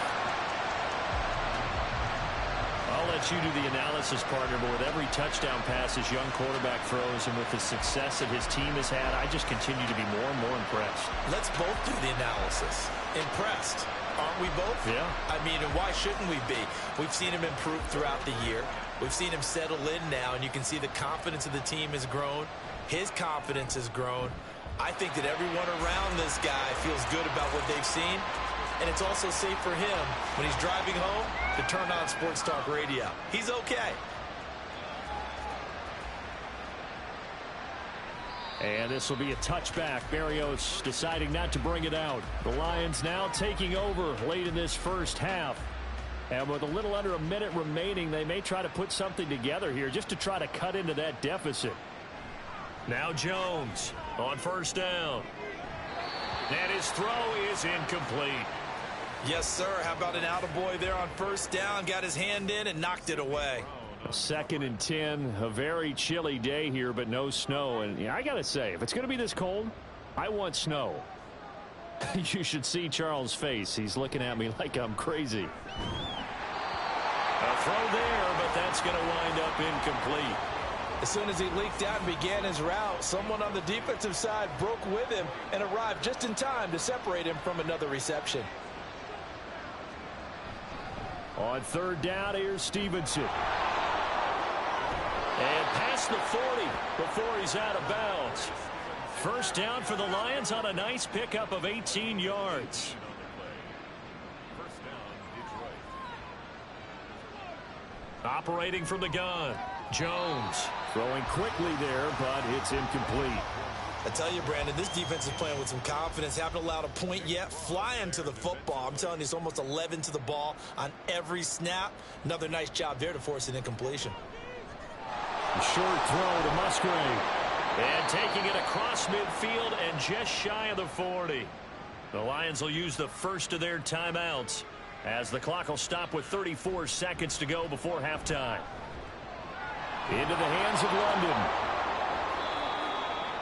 I'll let you do the analysis, partner, but with every touchdown pass his young quarterback throws and with the success that his team has had, I just continue to be more and more impressed. Let's both do the analysis. Impressed. Aren't we both? Yeah. I mean, and why shouldn't we be? We've seen him improve throughout the year. We've seen him settle in now, and you can see the confidence of the team has grown. His confidence has grown. I think that everyone around this guy feels good about what they've seen, and it's also safe for him when he's driving home to turn on Sports Talk Radio. He's okay. And this will be a touchback. Berrios deciding not to bring it out. The Lions now taking over late in this first half. And with a little under a minute remaining, they may try to put something together here just to try to cut into that deficit. Now Jones on first down. And his throw is incomplete. Yes, sir. How about an attaboy there on first down? Got his hand in and knocked it away. 2nd and 10, a very chilly day here, but no snow. And yeah, I got to say, if it's going to be this cold, I want snow. You should see Charles' face. He's looking at me like I'm crazy. A throw there, but that's going to wind up incomplete. As soon as he leaked out and began his route, someone on the defensive side broke with him and arrived just in time to separate him from another reception. On 3rd down, here's Stevenson. And past the 40 before he's out of bounds. First down for the Lions on a nice pickup of 18 yards. Operating from the gun, Jones. Throwing quickly there, but it's incomplete. I tell you, Brandon, this defense is playing with some confidence. Haven't allowed a point yet. Flying to the football. I'm telling you, it's almost 11 to the ball on every snap. Another nice job there to force an incompletion. A short throw to Musgrave. And taking it across midfield and just shy of the 40. The Lions will use the first of their timeouts as the clock will stop with 34 seconds to go before halftime. Into the hands of London.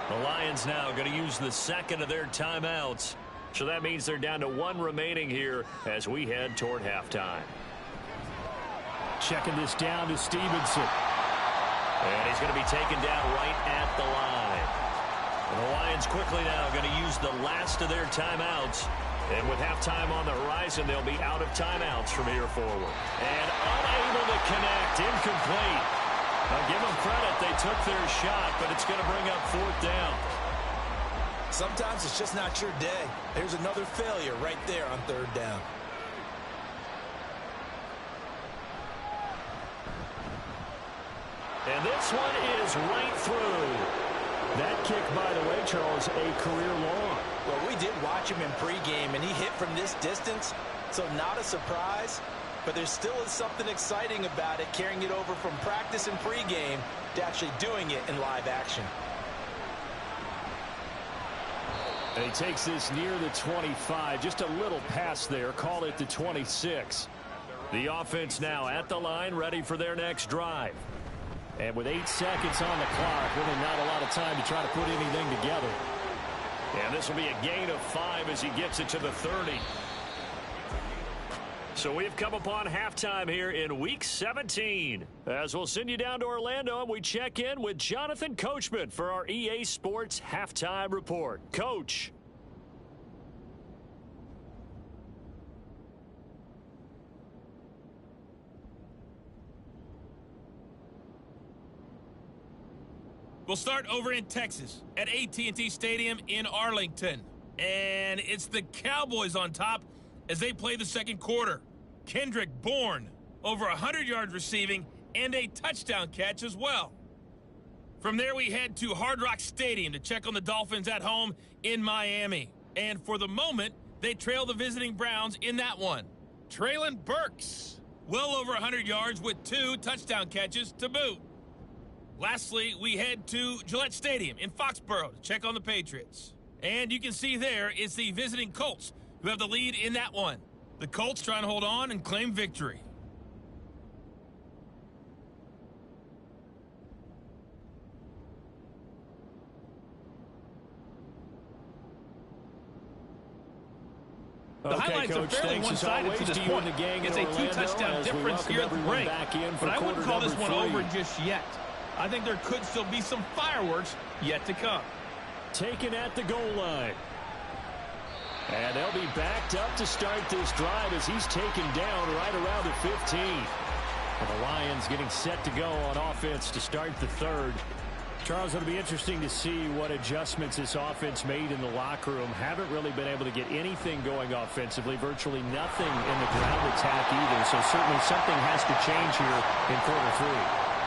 The Lions now going to use the second of their timeouts. So that means they're down to 1 remaining here as we head toward halftime. Checking this down to Stevenson. And he's going to be taken down right at the line. And the Lions quickly now going to use the last of their timeouts. And with halftime on the horizon, they'll be out of timeouts from here forward. And unable to connect, incomplete. Now give them credit, they took their shot, but it's going to bring up 4th down. Sometimes it's just not your day. There's another failure right there on 3rd down. And this one is right through. That kick, by the way, Charles, a career long. Well, we did watch him in pregame, and he hit from this distance, so not a surprise. But there still is something exciting about it, carrying it over from practice and pregame to actually doing it in live action. And he takes this near the 25, just a little pass there, call it the 26. The offense now at the line, ready for their next drive. And with 8 seconds on the clock, really not a lot of time to try to put anything together. And this will be a gain of 5 as he gets it to the 30. So we've come upon halftime here in Week 17. As we'll send you down to Orlando, and we check in with Jonathan Coachman for our EA Sports Halftime Report. Coach. We'll start over in Texas at AT&T Stadium in Arlington. And it's the Cowboys on top as they play the second quarter. Kendrick Bourne, over 100 yards receiving and a touchdown catch as well. From there, we head to Hard Rock Stadium to check on the Dolphins at home in Miami. And for the moment, they trail the visiting Browns in that one. Traylon Burks, well over 100 yards with 2 touchdown catches to boot. Lastly, we head to Gillette Stadium in Foxborough to check on the Patriots. And you can see there it's the visiting Colts who have the lead in that one. The Colts trying to hold on and claim victory. The highlights are fairly one-sided to this point. It's a two-touchdown difference here at the break, but I wouldn't call this one over just yet. I think there could still be some fireworks yet to come. Taken at the goal line. And they'll be backed up to start this drive as he's taken down right around the 15. And the Lions getting set to go on offense to start the third. Charles, it'll be interesting to see what adjustments this offense made in the locker room. Haven't really been able to get anything going offensively, virtually nothing in the ground attack either. So certainly something has to change here in quarter three.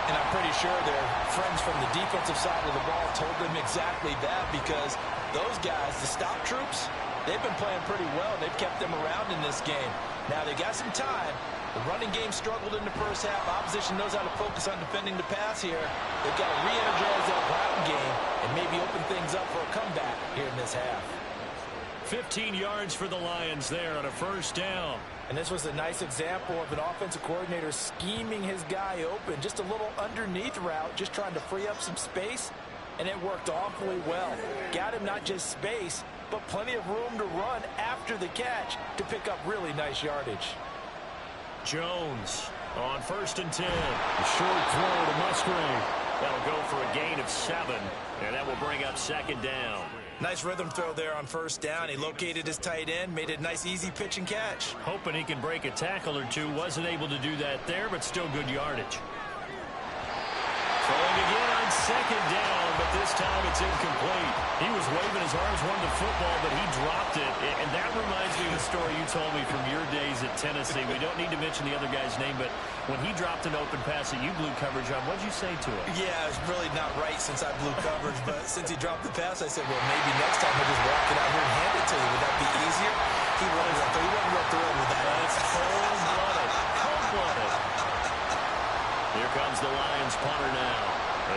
And I'm pretty sure their friends from the defensive side of the ball told them exactly that, because those guys, the stop troops, they've been playing pretty well. They've kept them around in this game. Now they got some time. The running game struggled in the first half. Opposition knows how to focus on defending the pass here. They've got to re-energize that ground game and maybe open things up for a comeback here in this half. 15 yards for the Lions there on a first down. And this was a nice example of an offensive coordinator scheming his guy open. Just a little underneath route, just trying to free up some space, and it worked awfully well. Got him not just space, but plenty of room to run after the catch to pick up really nice yardage. Jones on 1st and 10. A short throw to Musgrave. That'll go for a gain of 7, and that will bring up 2nd down. Nice rhythm throw there on 1st down. He located his tight end, made it a nice, easy pitch and catch. Hoping he can break a tackle or two. Wasn't able to do that there, but still good yardage. Throwing again on 2nd down, but this time it's incomplete. He was waving his arms, wanting the football, but he dropped it. And that reminds me of the story you told me from your days at Tennessee. We don't need to mention the other guy's name, but when he dropped an open pass that you blew coverage on, what'd you say to him? Yeah, it's really not right since I blew coverage, but since he dropped the pass, I said, well, maybe next time he'll just walk it out here and hand it to you. Would that be easier? He wasn't real thrilled with that. That's cold-blooded. Cold-blooded. Here comes the Lions punter now,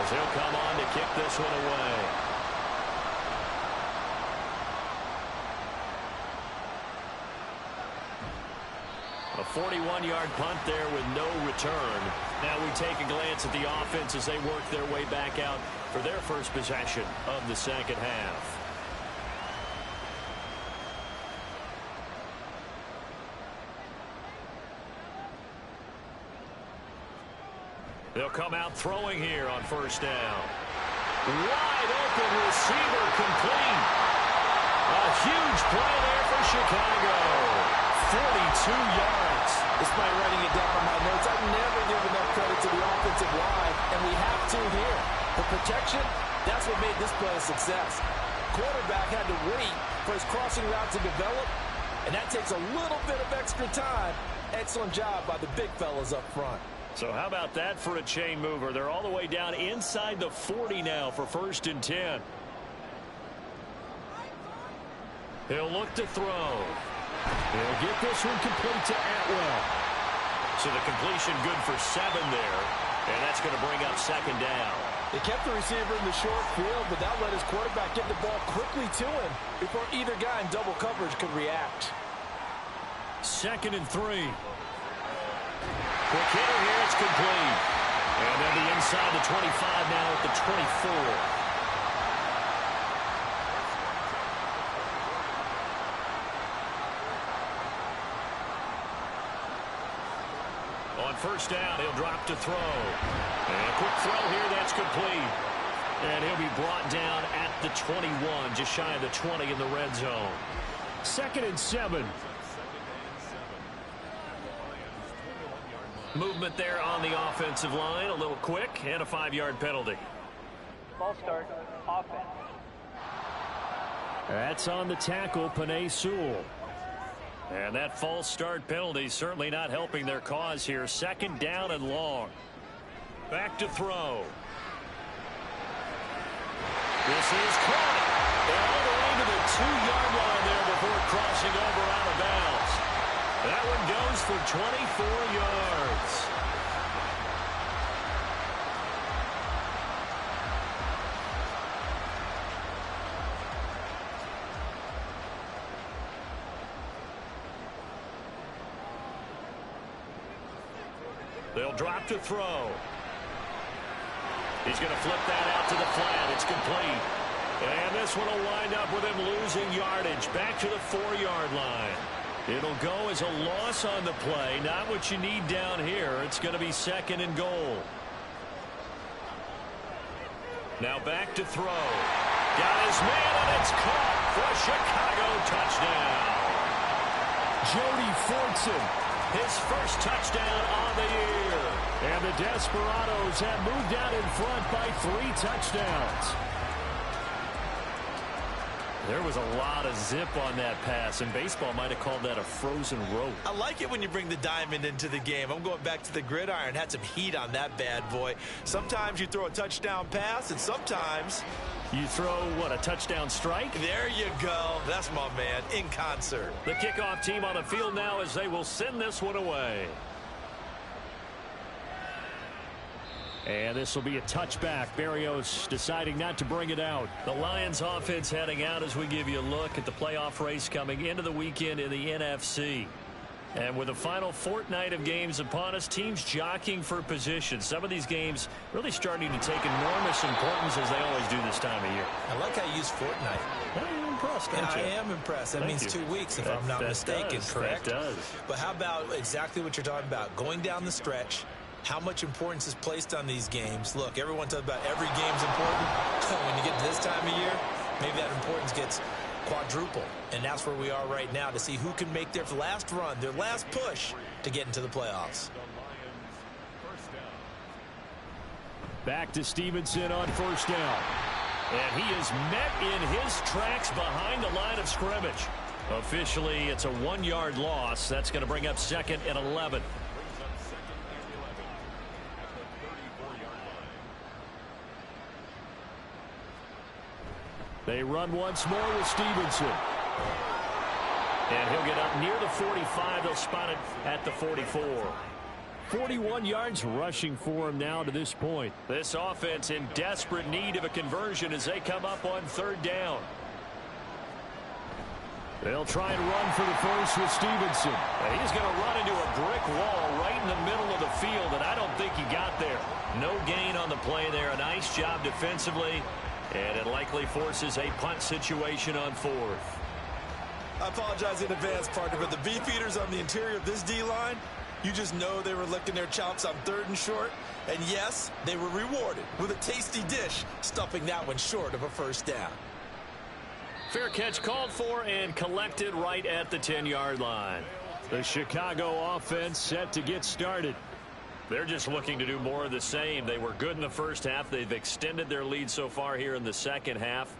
as he'll come on to kick this one away. A 41-yard punt there with no return. Now we take a glance at the offense as they work their way back out for their first possession of the second half. They'll come out throwing here on 1st down. Wide open receiver complete. A huge play there for Chicago. 42 yards. Despite writing it down on my notes, I've never given enough credit to the offensive line, and we have to here. The protection, that's what made this play a success. Quarterback had to wait for his crossing route to develop, and that takes a little bit of extra time. Excellent job by the big fellas up front. So how about that for a chain mover? They're all the way down inside the 40 now for 1st and 10. He'll look to throw. He'll get this one complete to Atwell. So the completion good for 7 there, and that's going to bring up 2nd down. They kept the receiver in the short field, but that let his quarterback get the ball quickly to him before either guy in double coverage could react. 2nd and 3. Quick hitter here, it's complete. And they'll be inside the 25 now at the 24. On 1st down, he'll drop to throw. And a quick throw here, that's complete. And he'll be brought down at the 21, just shy of the 20 in the red zone. 2nd and 7. Movement there on the offensive line, a little quick, and a 5-yard penalty. Ball start, offense. That's on the tackle, Penei Sewell. And that false start penalty certainly not helping their cause here. 2nd down and long. Back to throw. This is caught. All the way to the 2-yard line there before crossing over out of bounds. That one goes for 24 yards. They'll drop to throw. He's going to flip that out to the flat. It's complete. And this one will wind up with him losing yardage back to the 4-yard line. It'll go as a loss on the play. Not what you need down here. It's going to be 2nd and goal. Now back to throw. Got his man, and it's caught for a Chicago touchdown. Jody Fortson, his first touchdown on the year. And the Desperados have moved out in front by 3 touchdowns. There was a lot of zip on that pass, and baseball might have called that a frozen rope. I like it when you bring the diamond into the game. I'm going back to the gridiron. Had some heat on that bad boy. Sometimes you throw a touchdown pass, and sometimes you throw, what, a touchdown strike? There you go. That's my man, in concert. The kickoff team on the field now as they will send this one away. And this will be a touchback. Berrios deciding not to bring it out. The Lions offense heading out as we give you a look at the playoff race coming into the weekend in the NFC. And with the final fortnight of games upon us, teams jockeying for position. Some of these games really starting to take enormous importance as they always do this time of year. I like how you use fortnight. You're impressed, aren't you? I am impressed. That means 2 weeks, if I'm not mistaken, correct? That does. But how about exactly what you're talking about? Going down the stretch, how much importance is placed on these games? Look, everyone talks about every game's important. When you get to this time of year, maybe that importance gets quadruple. And that's where we are right now to see who can make their last run, their last push to get into the playoffs. Back to Stevenson on 1st down. And he is met in his tracks behind the line of scrimmage. Officially, it's a 1-yard loss. That's going to bring up 2nd and 11. They run once more with Stevenson. And he'll get up near the 45. They'll spot it at the 44. 41 yards rushing for him now to this point. This offense in desperate need of a conversion as they come up on 3rd down. They'll try and run for the first with Stevenson. And he's going to run into a brick wall right in the middle of the field, and I don't think he got there. No gain on the play there. A nice job defensively, and it likely forces a punt situation on 4th. I apologize in advance, partner, but the beefeaters on the interior of this D-line, you just know they were licking their chops on 3rd and short. And yes, they were rewarded with a tasty dish, stuffing that one short of a 1st down. Fair catch called for and collected right at the 10-yard line. The Chicago offense set to get started. They're just looking to do more of the same. They were good in the first half. They've extended their lead so far here in the second half.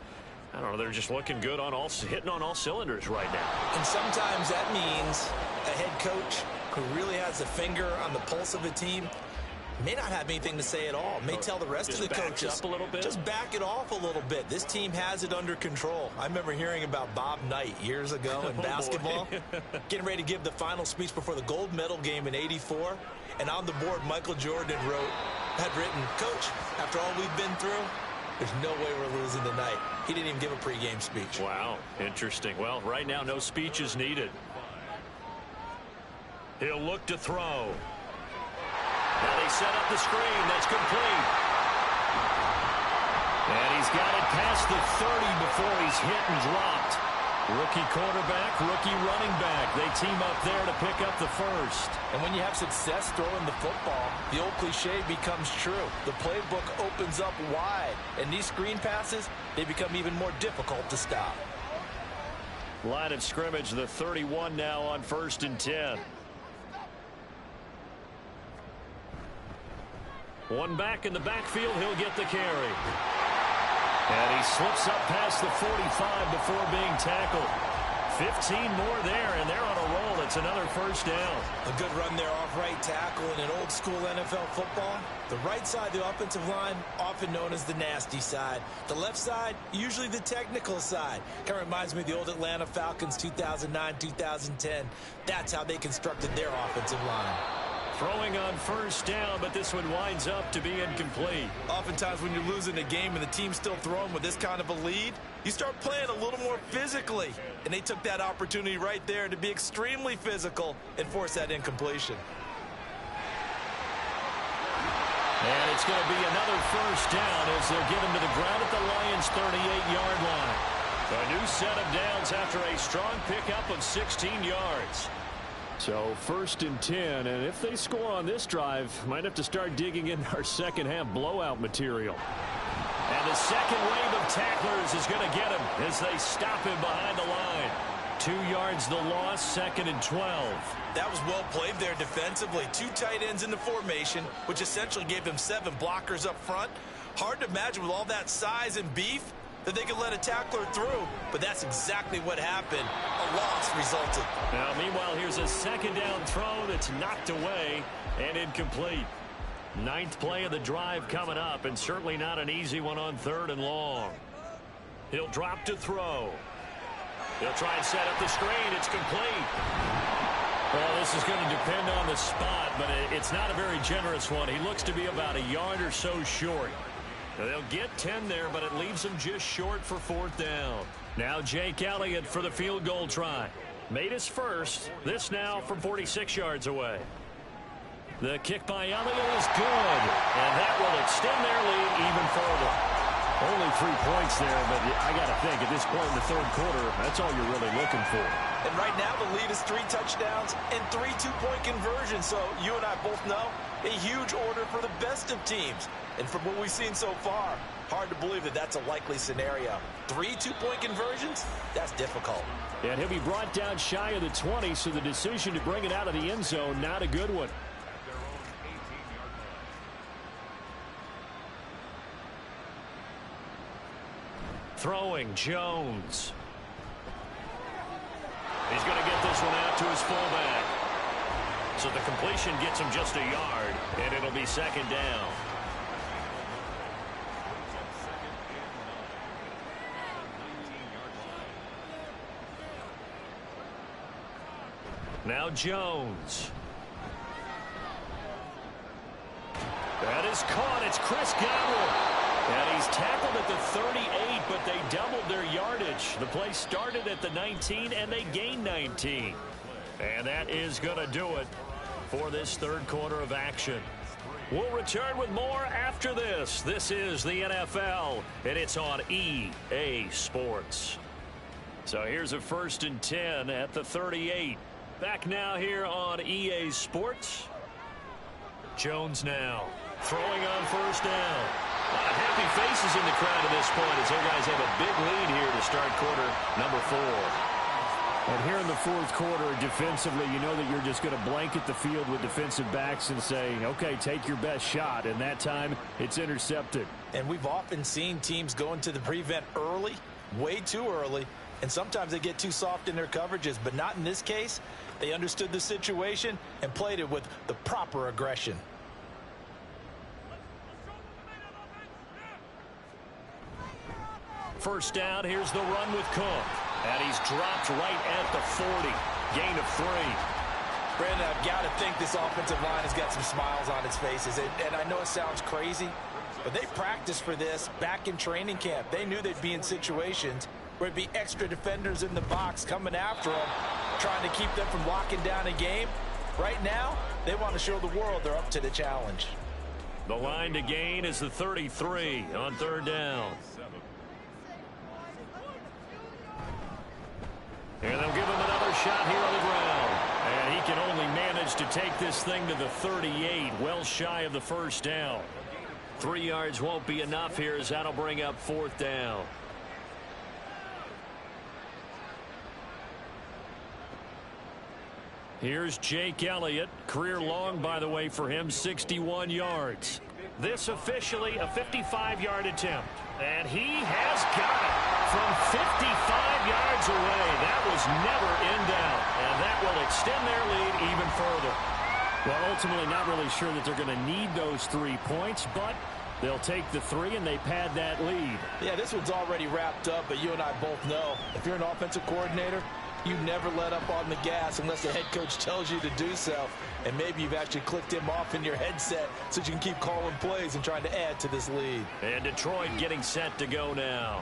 I don't know, they're just looking good on hitting on all cylinders right now. And sometimes that means a head coach who really has a finger on the pulse of a team may not have anything to say at all. May tell the rest of the coaches, up a little bit. Just back it off a little bit. This team has it under control. I remember hearing about Bob Knight years ago in basketball, getting ready to give the final speech before the gold medal game in '84. And on the board, Michael Jordan had written, "Coach, after all we've been through, there's no way we're losing tonight." He didn't even give a pregame speech. Wow, interesting. Well, right now, no speech is needed. He'll look to throw. Now they set up the screen. That's complete. And he's got it past the 30 before he's hit and dropped. Rookie quarterback, rookie running back. They team up there to pick up the first. And when you have success throwing the football, the old cliche becomes true. The playbook opens up wide. And these screen passes, they become even more difficult to stop. Line of scrimmage, the 31 now on 1st and 10. One back in the backfield, he'll get the carry. And he slips up past the 45 before being tackled. 15 more there, and they're on a roll. It's another 1st down. A good run there off right tackle in an old school NFL football. The right side of the offensive line, often known as the nasty side. The left side, usually the technical side. Kind of reminds me of the old Atlanta Falcons 2009, 2010. That's how they constructed their offensive line. Throwing on 1st down, but this one winds up to be incomplete. Oftentimes when you're losing a game and the team's still throwing with this kind of a lead, you start playing a little more physically. And they took that opportunity right there to be extremely physical and force that incompletion. And it's going to be another 1st down as they're given to the ground at the Lions' 38-yard line. A new set of downs after a strong pickup of 16 yards. So 1st and 10, and if they score on this drive, might have to start digging in our second half blowout material. And the second wave of tacklers is going to get him as they stop him behind the line. 2 yards the loss, 2nd and 12. That was well played there defensively. 2 tight ends in the formation, which essentially gave them 7 blockers up front. Hard to imagine with all that size and beef that they could let a tackler through, but that's exactly what happened. A loss resulted. Now, meanwhile, here's a 2nd down throw that's knocked away and incomplete. 9th play of the drive coming up, and certainly not an easy one on 3rd and long. He'll drop to throw. He'll try and set up the screen. It's complete. Well, this is going to depend on the spot, but it's not a very generous one. He looks to be about a yard or so short. They'll get 10 there, but it leaves them just short for 4th down. Now Jake Elliott for the field goal try. Made his first. This now from 46 yards away. The kick by Elliott is good, and that will extend their lead even further. Only 3 points there, but I got to think at this point in the 3rd quarter, that's all you're really looking for. And right now the lead is 3 touchdowns and 3 two-point conversions. So you and I both know a huge order for the best of teams. And from what we've seen so far, hard to believe that that's a likely scenario. 3 two-point conversions? That's difficult. And he'll be brought down shy of the 20, so the decision to bring it out of the end zone, not a good one. Throwing Jones. He's going to get this one out to his fullback. So the completion gets him just a yard, and it'll be 2nd down. Now Jones. That is caught. It's Chris Godwin. And he's tackled at the 38, but they doubled their yardage. The play started at the 19, and they gained 19. And that is going to do it for this 3rd quarter of action. We'll return with more after this. This is the NFL, and it's on EA Sports. So here's a 1st and 10 at the 38. Back now here on EA Sports. Jones now throwing on 1st down. A lot of happy faces in the crowd at this point as their guys have a big lead here to start quarter number 4. And here in the 4th quarter, defensively, you know that you're just going to blanket the field with defensive backs and say, okay, take your best shot. And that time, it's intercepted. And we've often seen teams go into the prevent early, way too early, and sometimes they get too soft in their coverages, but not in this case. They understood the situation and played it with the proper aggression. First down, here's the run with Cook. And he's dropped right at the 40. Gain of 3. Brandon, I've got to think this offensive line has got some smiles on its faces. And I know it sounds crazy, but they practiced for this back in training camp. They knew they'd be in situations where it'd be extra defenders in the box coming after them, trying to keep them from locking down a game. Right now, they want to show the world they're up to the challenge. The line to gain is the 33 on 3rd down. And they'll give him another shot here on the ground. And he can only manage to take this thing to the 38, well shy of the 1st down. 3 yards won't be enough here as that'll bring up 4th down. Here's Jake Elliott. Career long, by the way, for him, 61 yards. This officially a 55-yard attempt. And he has got it from 55 yards away. That was never in doubt. And that will extend their lead even further. Well, ultimately not really sure that they're going to need those 3 points, but they'll take the 3 and they pad that lead. Yeah, this one's already wrapped up, but you and I both know if you're an offensive coordinator, you never let up on the gas unless the head coach tells you to do so. And maybe you've actually clicked him off in your headset so you can keep calling plays and trying to add to this lead. And Detroit getting set to go now.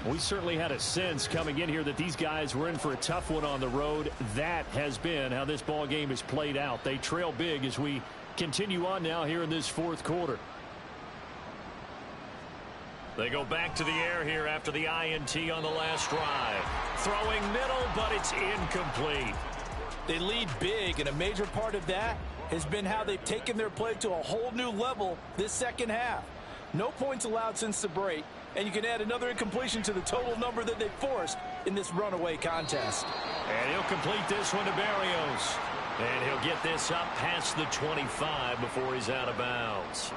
We certainly had a sense coming in here that these guys were in for a tough one on the road. That has been how this ball game has played out. They trail big as we continue on now here in this 4th quarter. They go back to the air here after the INT on the last drive. Throwing middle, but it's incomplete. They lead big, and a major part of that has been how they've taken their play to a whole new level this second half. No points allowed since the break, and you can add another incompletion to the total number that they forced in this runaway contest. And he'll complete this one to Barrios. And he'll get this up past the 25 before he's out of bounds.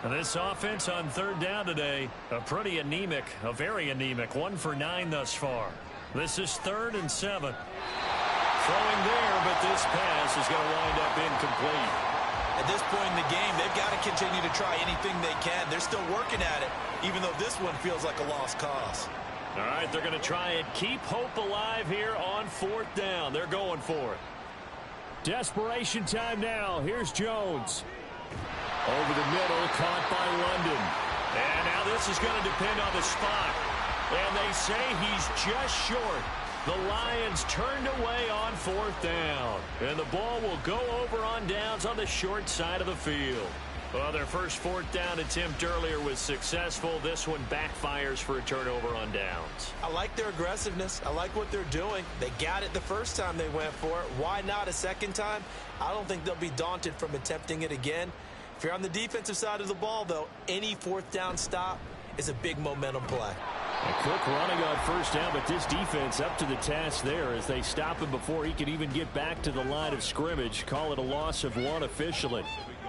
And this offense on third down today, a pretty anemic, a very anemic, 1 for 9 thus far. This is 3rd and 7. Throwing there, but this pass is going to wind up incomplete. At this point in the game, they've got to continue to try anything they can. They're still working at it, even though this one feels like a lost cause. All right, they're going to try and keep hope alive here on 4th down. They're going for it. Desperation time now. Here's Jones. Over the middle, caught by London. And now this is going to depend on the spot. And they say he's just short. The Lions turned away on 4th down. And the ball will go over on downs on the short side of the field. Well, their first 4th down attempt earlier was successful. This one backfires for a turnover on downs. I like their aggressiveness. I like what they're doing. They got it the first time they went for it. Why not a second time? I don't think they'll be daunted from attempting it again. If you're on the defensive side of the ball, though, any 4th down stop is a big momentum play. A quick running on 1st down, but this defense up to the task there as they stop him before he can even get back to the line of scrimmage. Call it a loss of 1 officially.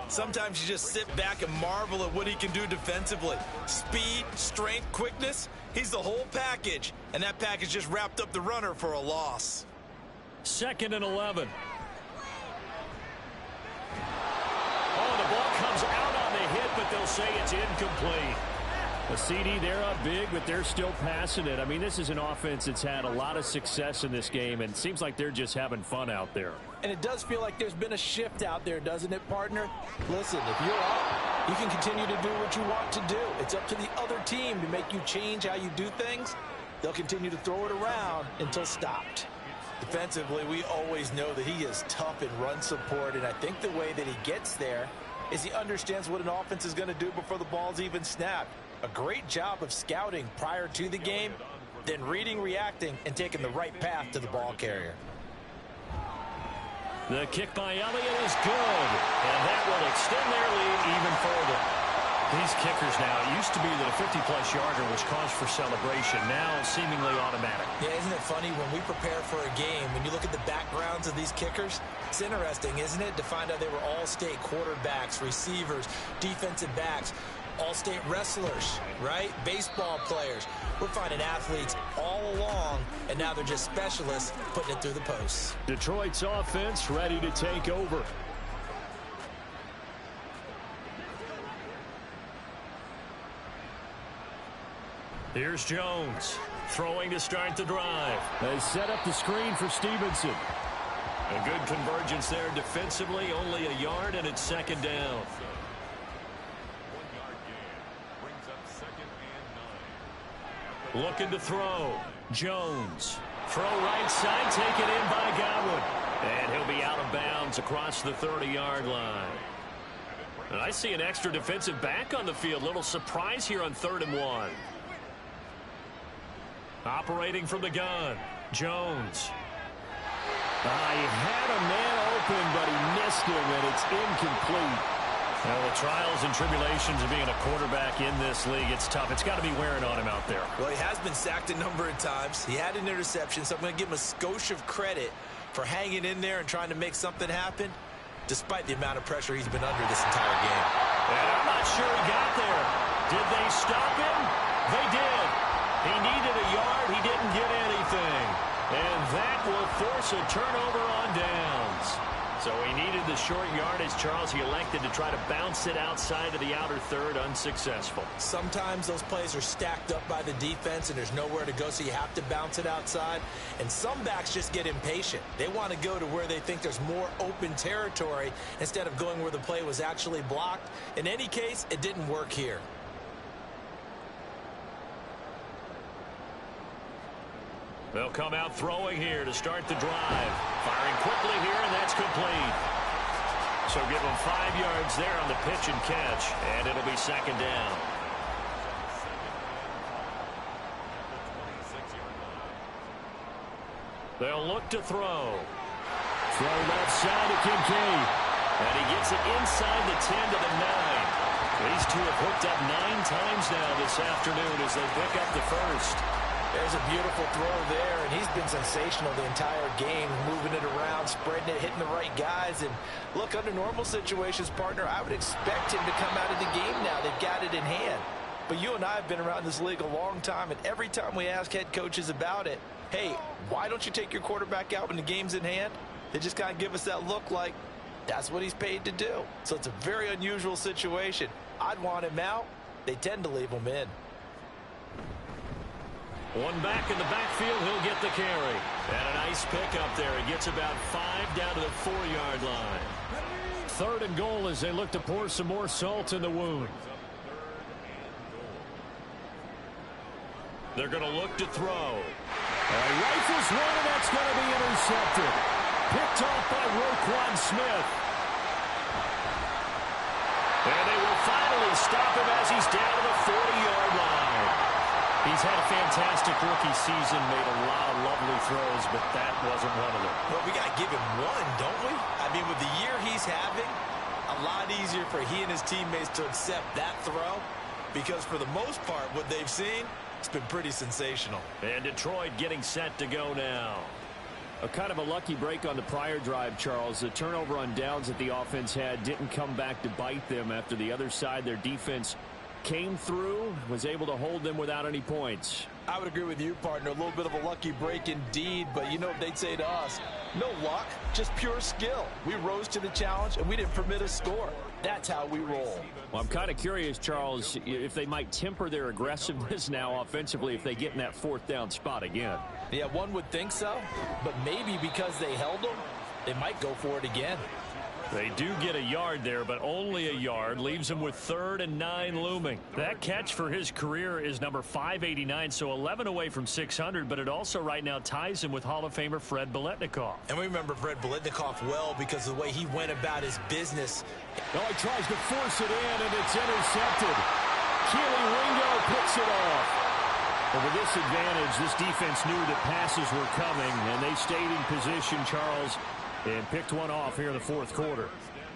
Sometimes you just sit back and marvel at what he can do defensively. Speed, strength, quickness, he's the whole package. And that package just wrapped up the runner for a loss. 2nd and 11. Oh, the ball comes out on the hit, but they'll say it's incomplete. A CD, they're up big, but they're still passing it. I mean, this is an offense that's had a lot of success in this game, and it seems like they're just having fun out there. And it does feel like there's been a shift out there, doesn't it, partner? Listen, if you're up, you can continue to do what you want to do. It's up to the other team to make you change how you do things. They'll continue to throw it around until stopped. Defensively, we always know that he is tough in run support, and I think the way that he gets there is he understands what an offense is going to do before the ball's even snapped. A great job of scouting prior to the game, then reading, reacting, and taking the right path to the ball carrier. The kick by Elliott is good, and that will extend their lead even further. These kickers now, it used to be that a 50-plus yarder was cause for celebration, now seemingly automatic. Yeah, isn't it funny when we prepare for a game, when you look at the backgrounds of these kickers, it's interesting, isn't it, to find out they were all-state quarterbacks, receivers, defensive backs, all-state wrestlers, right? Baseball players. We're finding athletes all along, and now they're just specialists putting it through the posts. Detroit's offense ready to take over. Here's Jones, throwing to start the drive. They set up the screen for Stevenson. A good convergence there defensively, only a yard, and it's 2nd down. Looking to throw. Jones. Throw right side, taken in by Godwin. And he'll be out of bounds across the 30-yard line. And I see an extra defensive back on the field. Little surprise here on 3rd and 1. Operating from the gun. Jones. He had a man open, but he missed him, and it's incomplete. Well, the trials and tribulations of being a quarterback in this league, it's tough. It's got to be wearing on him out there. Well, he has been sacked a number of times. He had an interception, so I'm going to give him a skosh of credit for hanging in there and trying to make something happen, despite the amount of pressure he's been under this entire game. And I'm not sure he got there. Did they stop him? They did. He needed a yard. He didn't get anything. And that will force a turnover on downs. So he needed the short yardage, Charles. He elected to try to bounce it outside of the outer third, unsuccessful. Sometimes those plays are stacked up by the defense and there's nowhere to go, so you have to bounce it outside. And some backs just get impatient. They want to go to where they think there's more open territory instead of going where the play was actually blocked. In any case, it didn't work here. They'll come out throwing here to start the drive. Firing quickly here, and that's complete. So give them 5 yards there on the pitch and catch, and it'll be 2nd down. They'll look to throw. Throw left side to Kincaid. And he gets it inside the 10 to the 9. These two have hooked up 9 times now this afternoon as they pick up the first. There's a beautiful throw there, and he's been sensational the entire game, moving it around, spreading it, hitting the right guys. And look, under normal situations, partner, I would expect him to come out of the game now. They've got it in hand. But you and I have been around this league a long time, and every time we ask head coaches about it, hey, why don't you take your quarterback out when the game's in hand? They just kind of give us that look like that's what he's paid to do. So it's a very unusual situation. I'd want him out. They tend to leave him in. One back in the backfield, he'll get the carry. And a nice pickup there. He gets about 5 down to the 4-yard line. 3rd and goal as they look to pour some more salt in the wound. They're going to look to throw. Rifles one, and that's going to be intercepted. Picked off by Roquan Smith. And they will finally stop him as he's down to the 40-yard line. He's had a fantastic rookie season, made a lot of lovely throws, but that wasn't one of them. Well, we got to give him one, don't we? I mean, with the year he's having, a lot easier for he and his teammates to accept that throw, because for the most part, what they've seen, it's been pretty sensational. And Detroit getting set to go now. A kind of a lucky break on the prior drive, Charles. The turnover on downs that the offense had didn't come back to bite them after the other side. Their defense came through, was able to hold them without any points. I would agree with you, partner. A little bit of a lucky break indeed, but you know what they'd say to us? No luck, just pure skill. We rose to the challenge, and we didn't permit a score. That's how we roll. Well, I'm kind of curious, Charles, if they might temper their aggressiveness now offensively if they get in that 4th down spot again. Yeah, one would think so, but maybe because they held them, they might go for it again. They do get a yard there, but only a yard. Leaves him with 3rd and 9 looming. That catch for his career is number 589, so 11 away from 600, but it also right now ties him with Hall of Famer Fred Biletnikoff. And we remember Fred Biletnikoff well because of the way he went about his business. Well, he tries to force it in, and it's intercepted. Keely Ringo picks it off. Well, with this advantage, this defense knew that passes were coming, and they stayed in position, Charles, and picked one off here in the 4th quarter.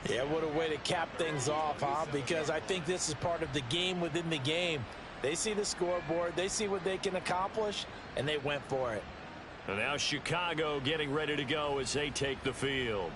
Yeah, what a way to cap things off, huh? Because I think this is part of the game within the game. They see the scoreboard, they see what they can accomplish, and they went for it. And now Chicago getting ready to go as they take the field.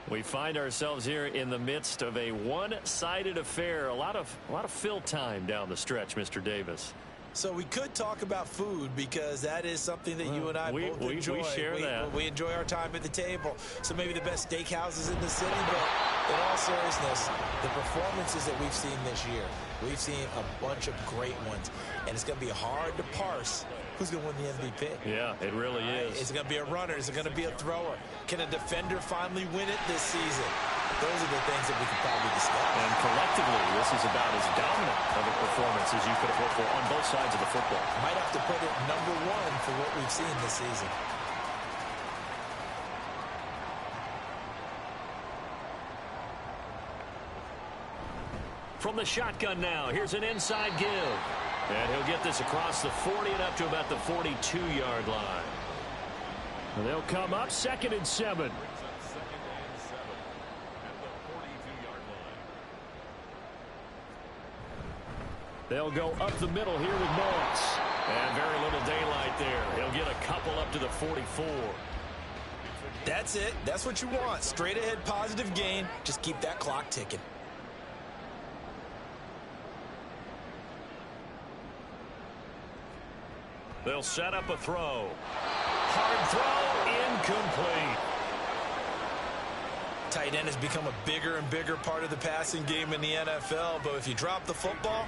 We find ourselves here in the midst of a one-sided affair. A lot of fill time down the stretch, Mr. Davis. So we could talk about food because that is something that you and I both enjoy. We share that. We enjoy our time at the table. So maybe the best steakhouses in the city, but in all seriousness, the performances that we've seen this year, we've seen a bunch of great ones. And it's going to be hard to parse who's going to win the MVP. Yeah, it really is. Is it going to be a runner? Is it going to be a thrower? Can a defender finally win it this season? Those are the things that we could probably discuss. And collectively, this is about as dominant of a performance as you could have hoped for on both sides of the football. Might have to put it number 1 for what we've seen this season. From the shotgun now, here's an inside give. And he'll get this across the 40 and up to about the 42-yard line. And they'll come up 2nd and 7. They'll go up the middle here with Moss. And very little daylight there. He'll get a couple up to the 44. That's it. That's what you want. Straight ahead positive gain. Just keep that clock ticking. They'll set up a throw. Hard throw, incomplete. Tight end has become a bigger and bigger part of the passing game in the NFL, but if you drop the football,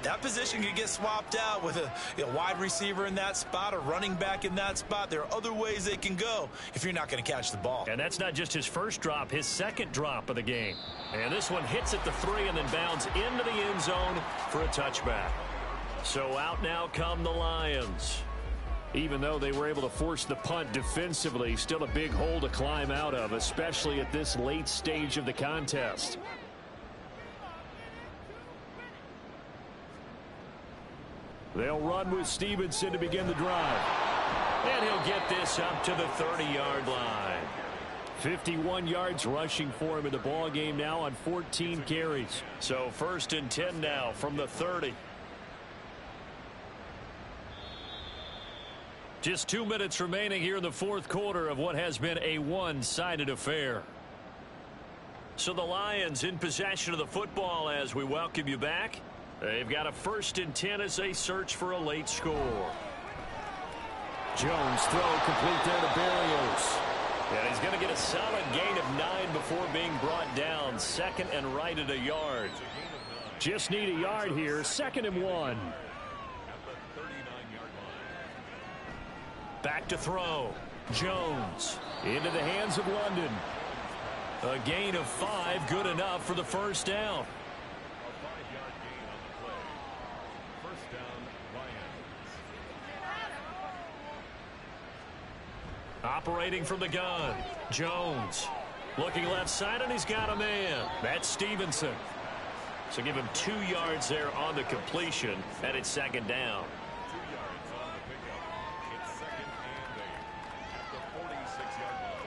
that position can get swapped out with a wide receiver in that spot, a running back in that spot. There are other ways they can go if you're not going to catch the ball. And that's not just his first drop, his second drop of the game. And this one hits at the 3 and then bounds into the end zone for a touchback. So out now come the Lions. Even though they were able to force the punt defensively, still a big hole to climb out of, especially at this late stage of the contest. They'll run with Stevenson to begin the drive. And he'll get this up to the 30-yard line. 51 yards rushing for him in the ball game now on 14 carries. So 1st and 10 now from the 30. Just 2 minutes remaining here in the 4th quarter of what has been a one-sided affair. So the Lions in possession of the football as we welcome you back. They've got a 1st and 10 as they search for a late score. Jones throw complete there to Berrios. And he's going to get a solid gain of 9 before being brought down. 2nd and right at a yard. Just need a yard here. 2nd and 1. Back to throw. Jones into the hands of London. A gain of 5, good enough for the 1st down. Operating from the gun. Jones looking left side, and he's got a man. That's Stevenson. So give him 2 yards there on the completion, and it's 2nd down. 2 yards on the pickup. It's 2nd and 8 at the 46-yard line.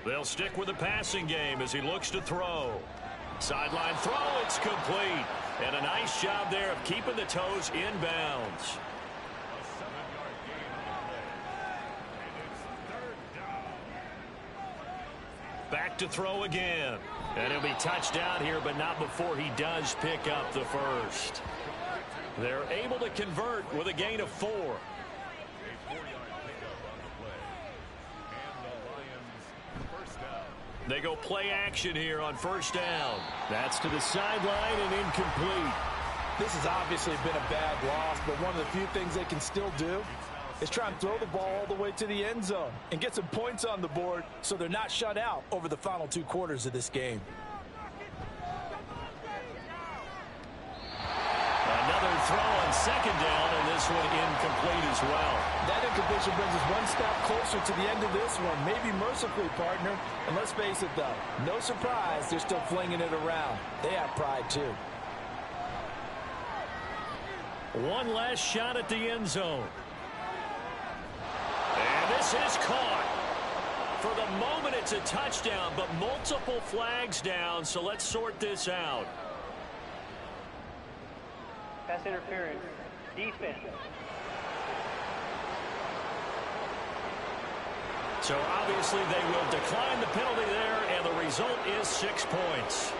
They'll stick with the passing game as he looks to throw. Sideline throw, it's complete. And a nice job there of keeping the toes inbounds. Back to throw again. And he'll be touched down here, but not before he does pick up the 1st. They're able to convert with a gain of 4. A 4-yard pickup on the play. And the Lions 1st down. They go play action here on 1st down. That's to the sideline and incomplete. This has obviously been a bad loss, but one of the few things they can still do is try and throw the ball all the way to the end zone and get some points on the board so they're not shut out over the final 2 quarters of this game. Another throw on 2nd down, and this one incomplete as well. That incompletion brings us one step closer to the end of this one, maybe mercifully, partner. And let's face it, though, no surprise, they're still flinging it around. They have pride, too. One last shot at the end zone. And this is caught. For the moment, it's a touchdown, but multiple flags down, so let's sort this out. Pass interference. Defense. So obviously they will decline the penalty there, and the result is 6 points.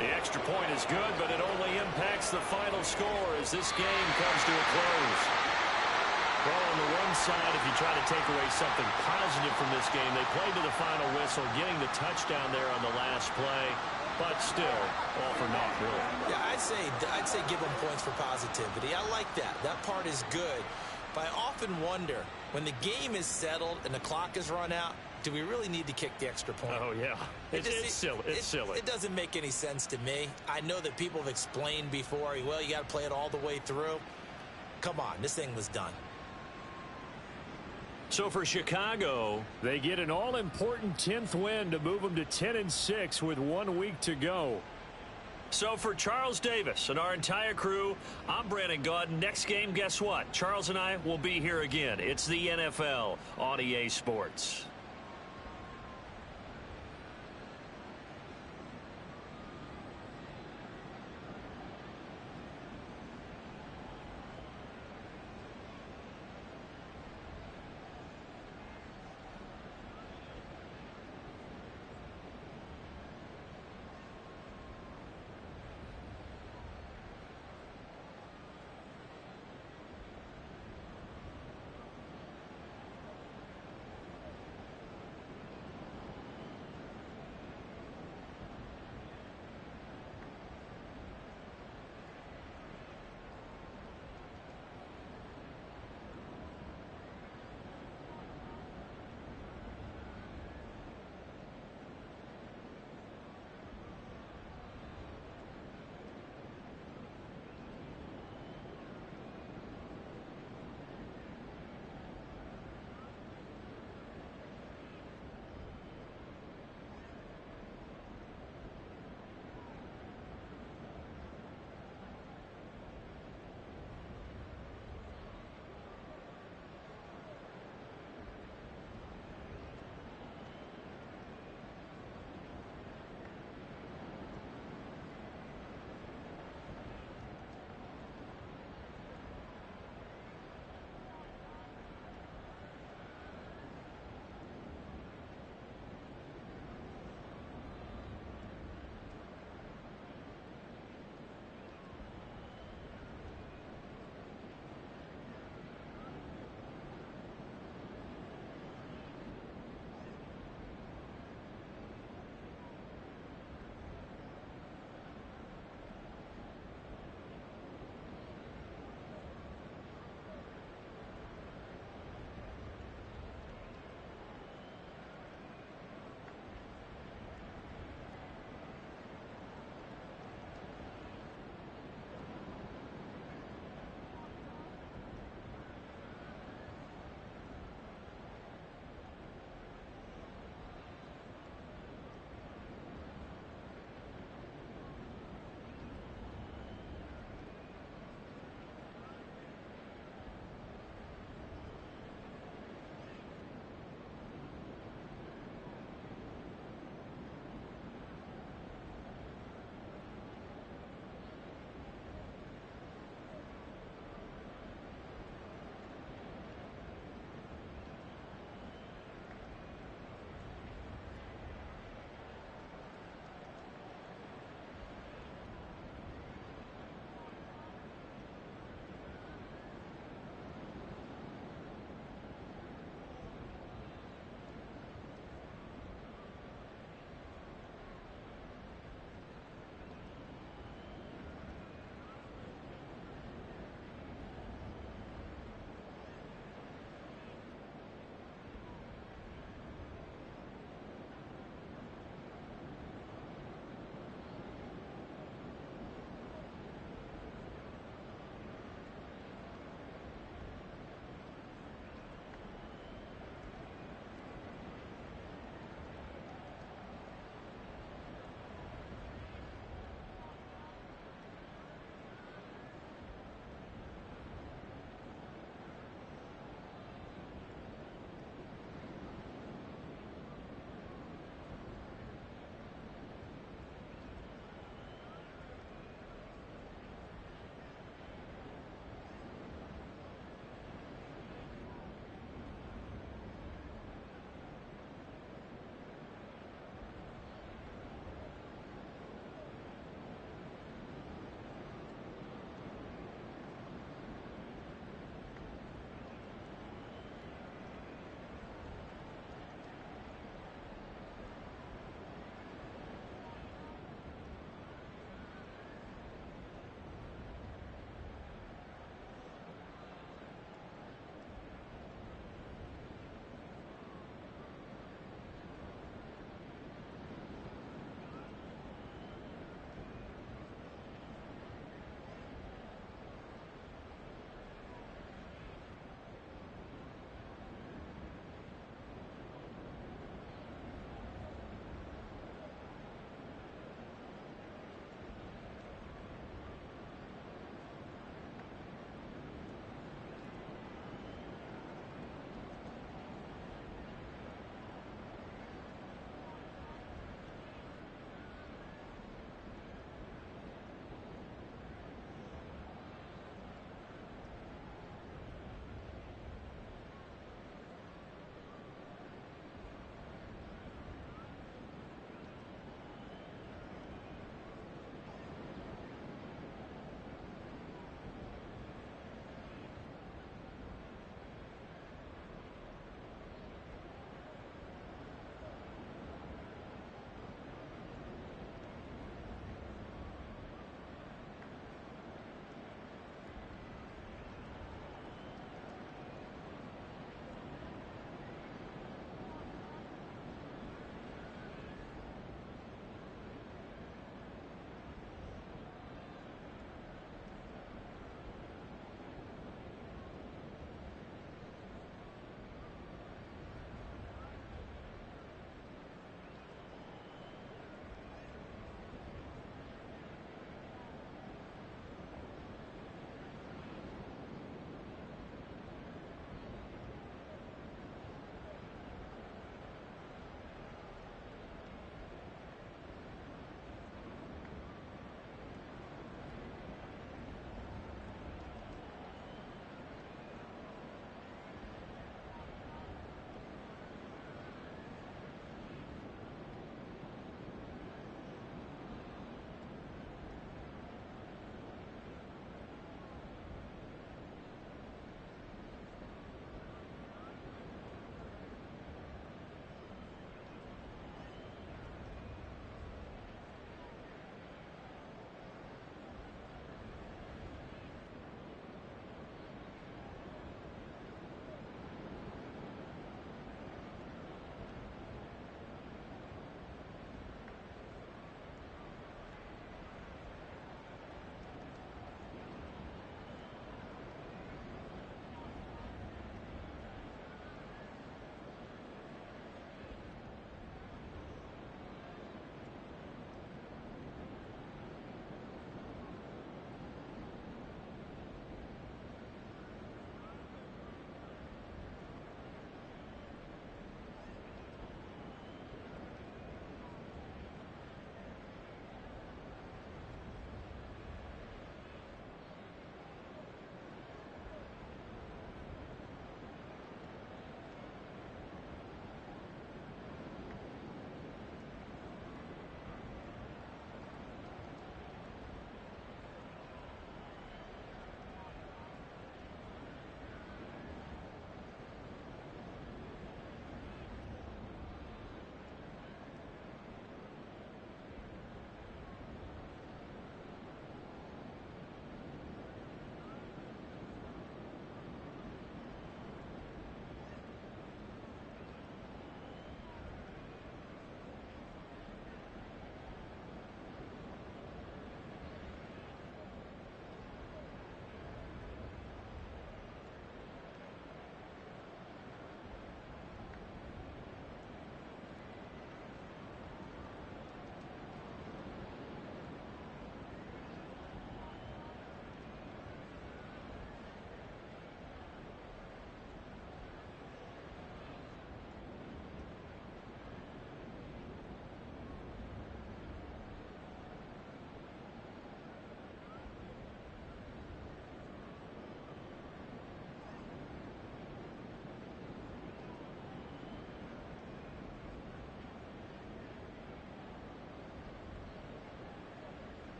The extra point is good, but it only impacts the final score as this game comes to a close. Well, on the one side, if you try to take away something positive from this game, they played to the final whistle, getting the touchdown there on the last play, but still, all for naught, really. Yeah, I'd say give them points for positivity. I like that. That part is good. But I often wonder, when the game is settled and the clock is run out, do we really need to kick the extra point? Oh, yeah. It's silly. It's silly. It doesn't make any sense to me. I know that people have explained before, well, you got to play it all the way through. Come on, this thing was done. So for Chicago, they get an all-important 10th win to move them to 10-6 with 1 week to go. So for Charles Davis and our entire crew, I'm Brandon Gaudin. Next game, guess what? Charles and I will be here again. It's the NFL on EA Sports.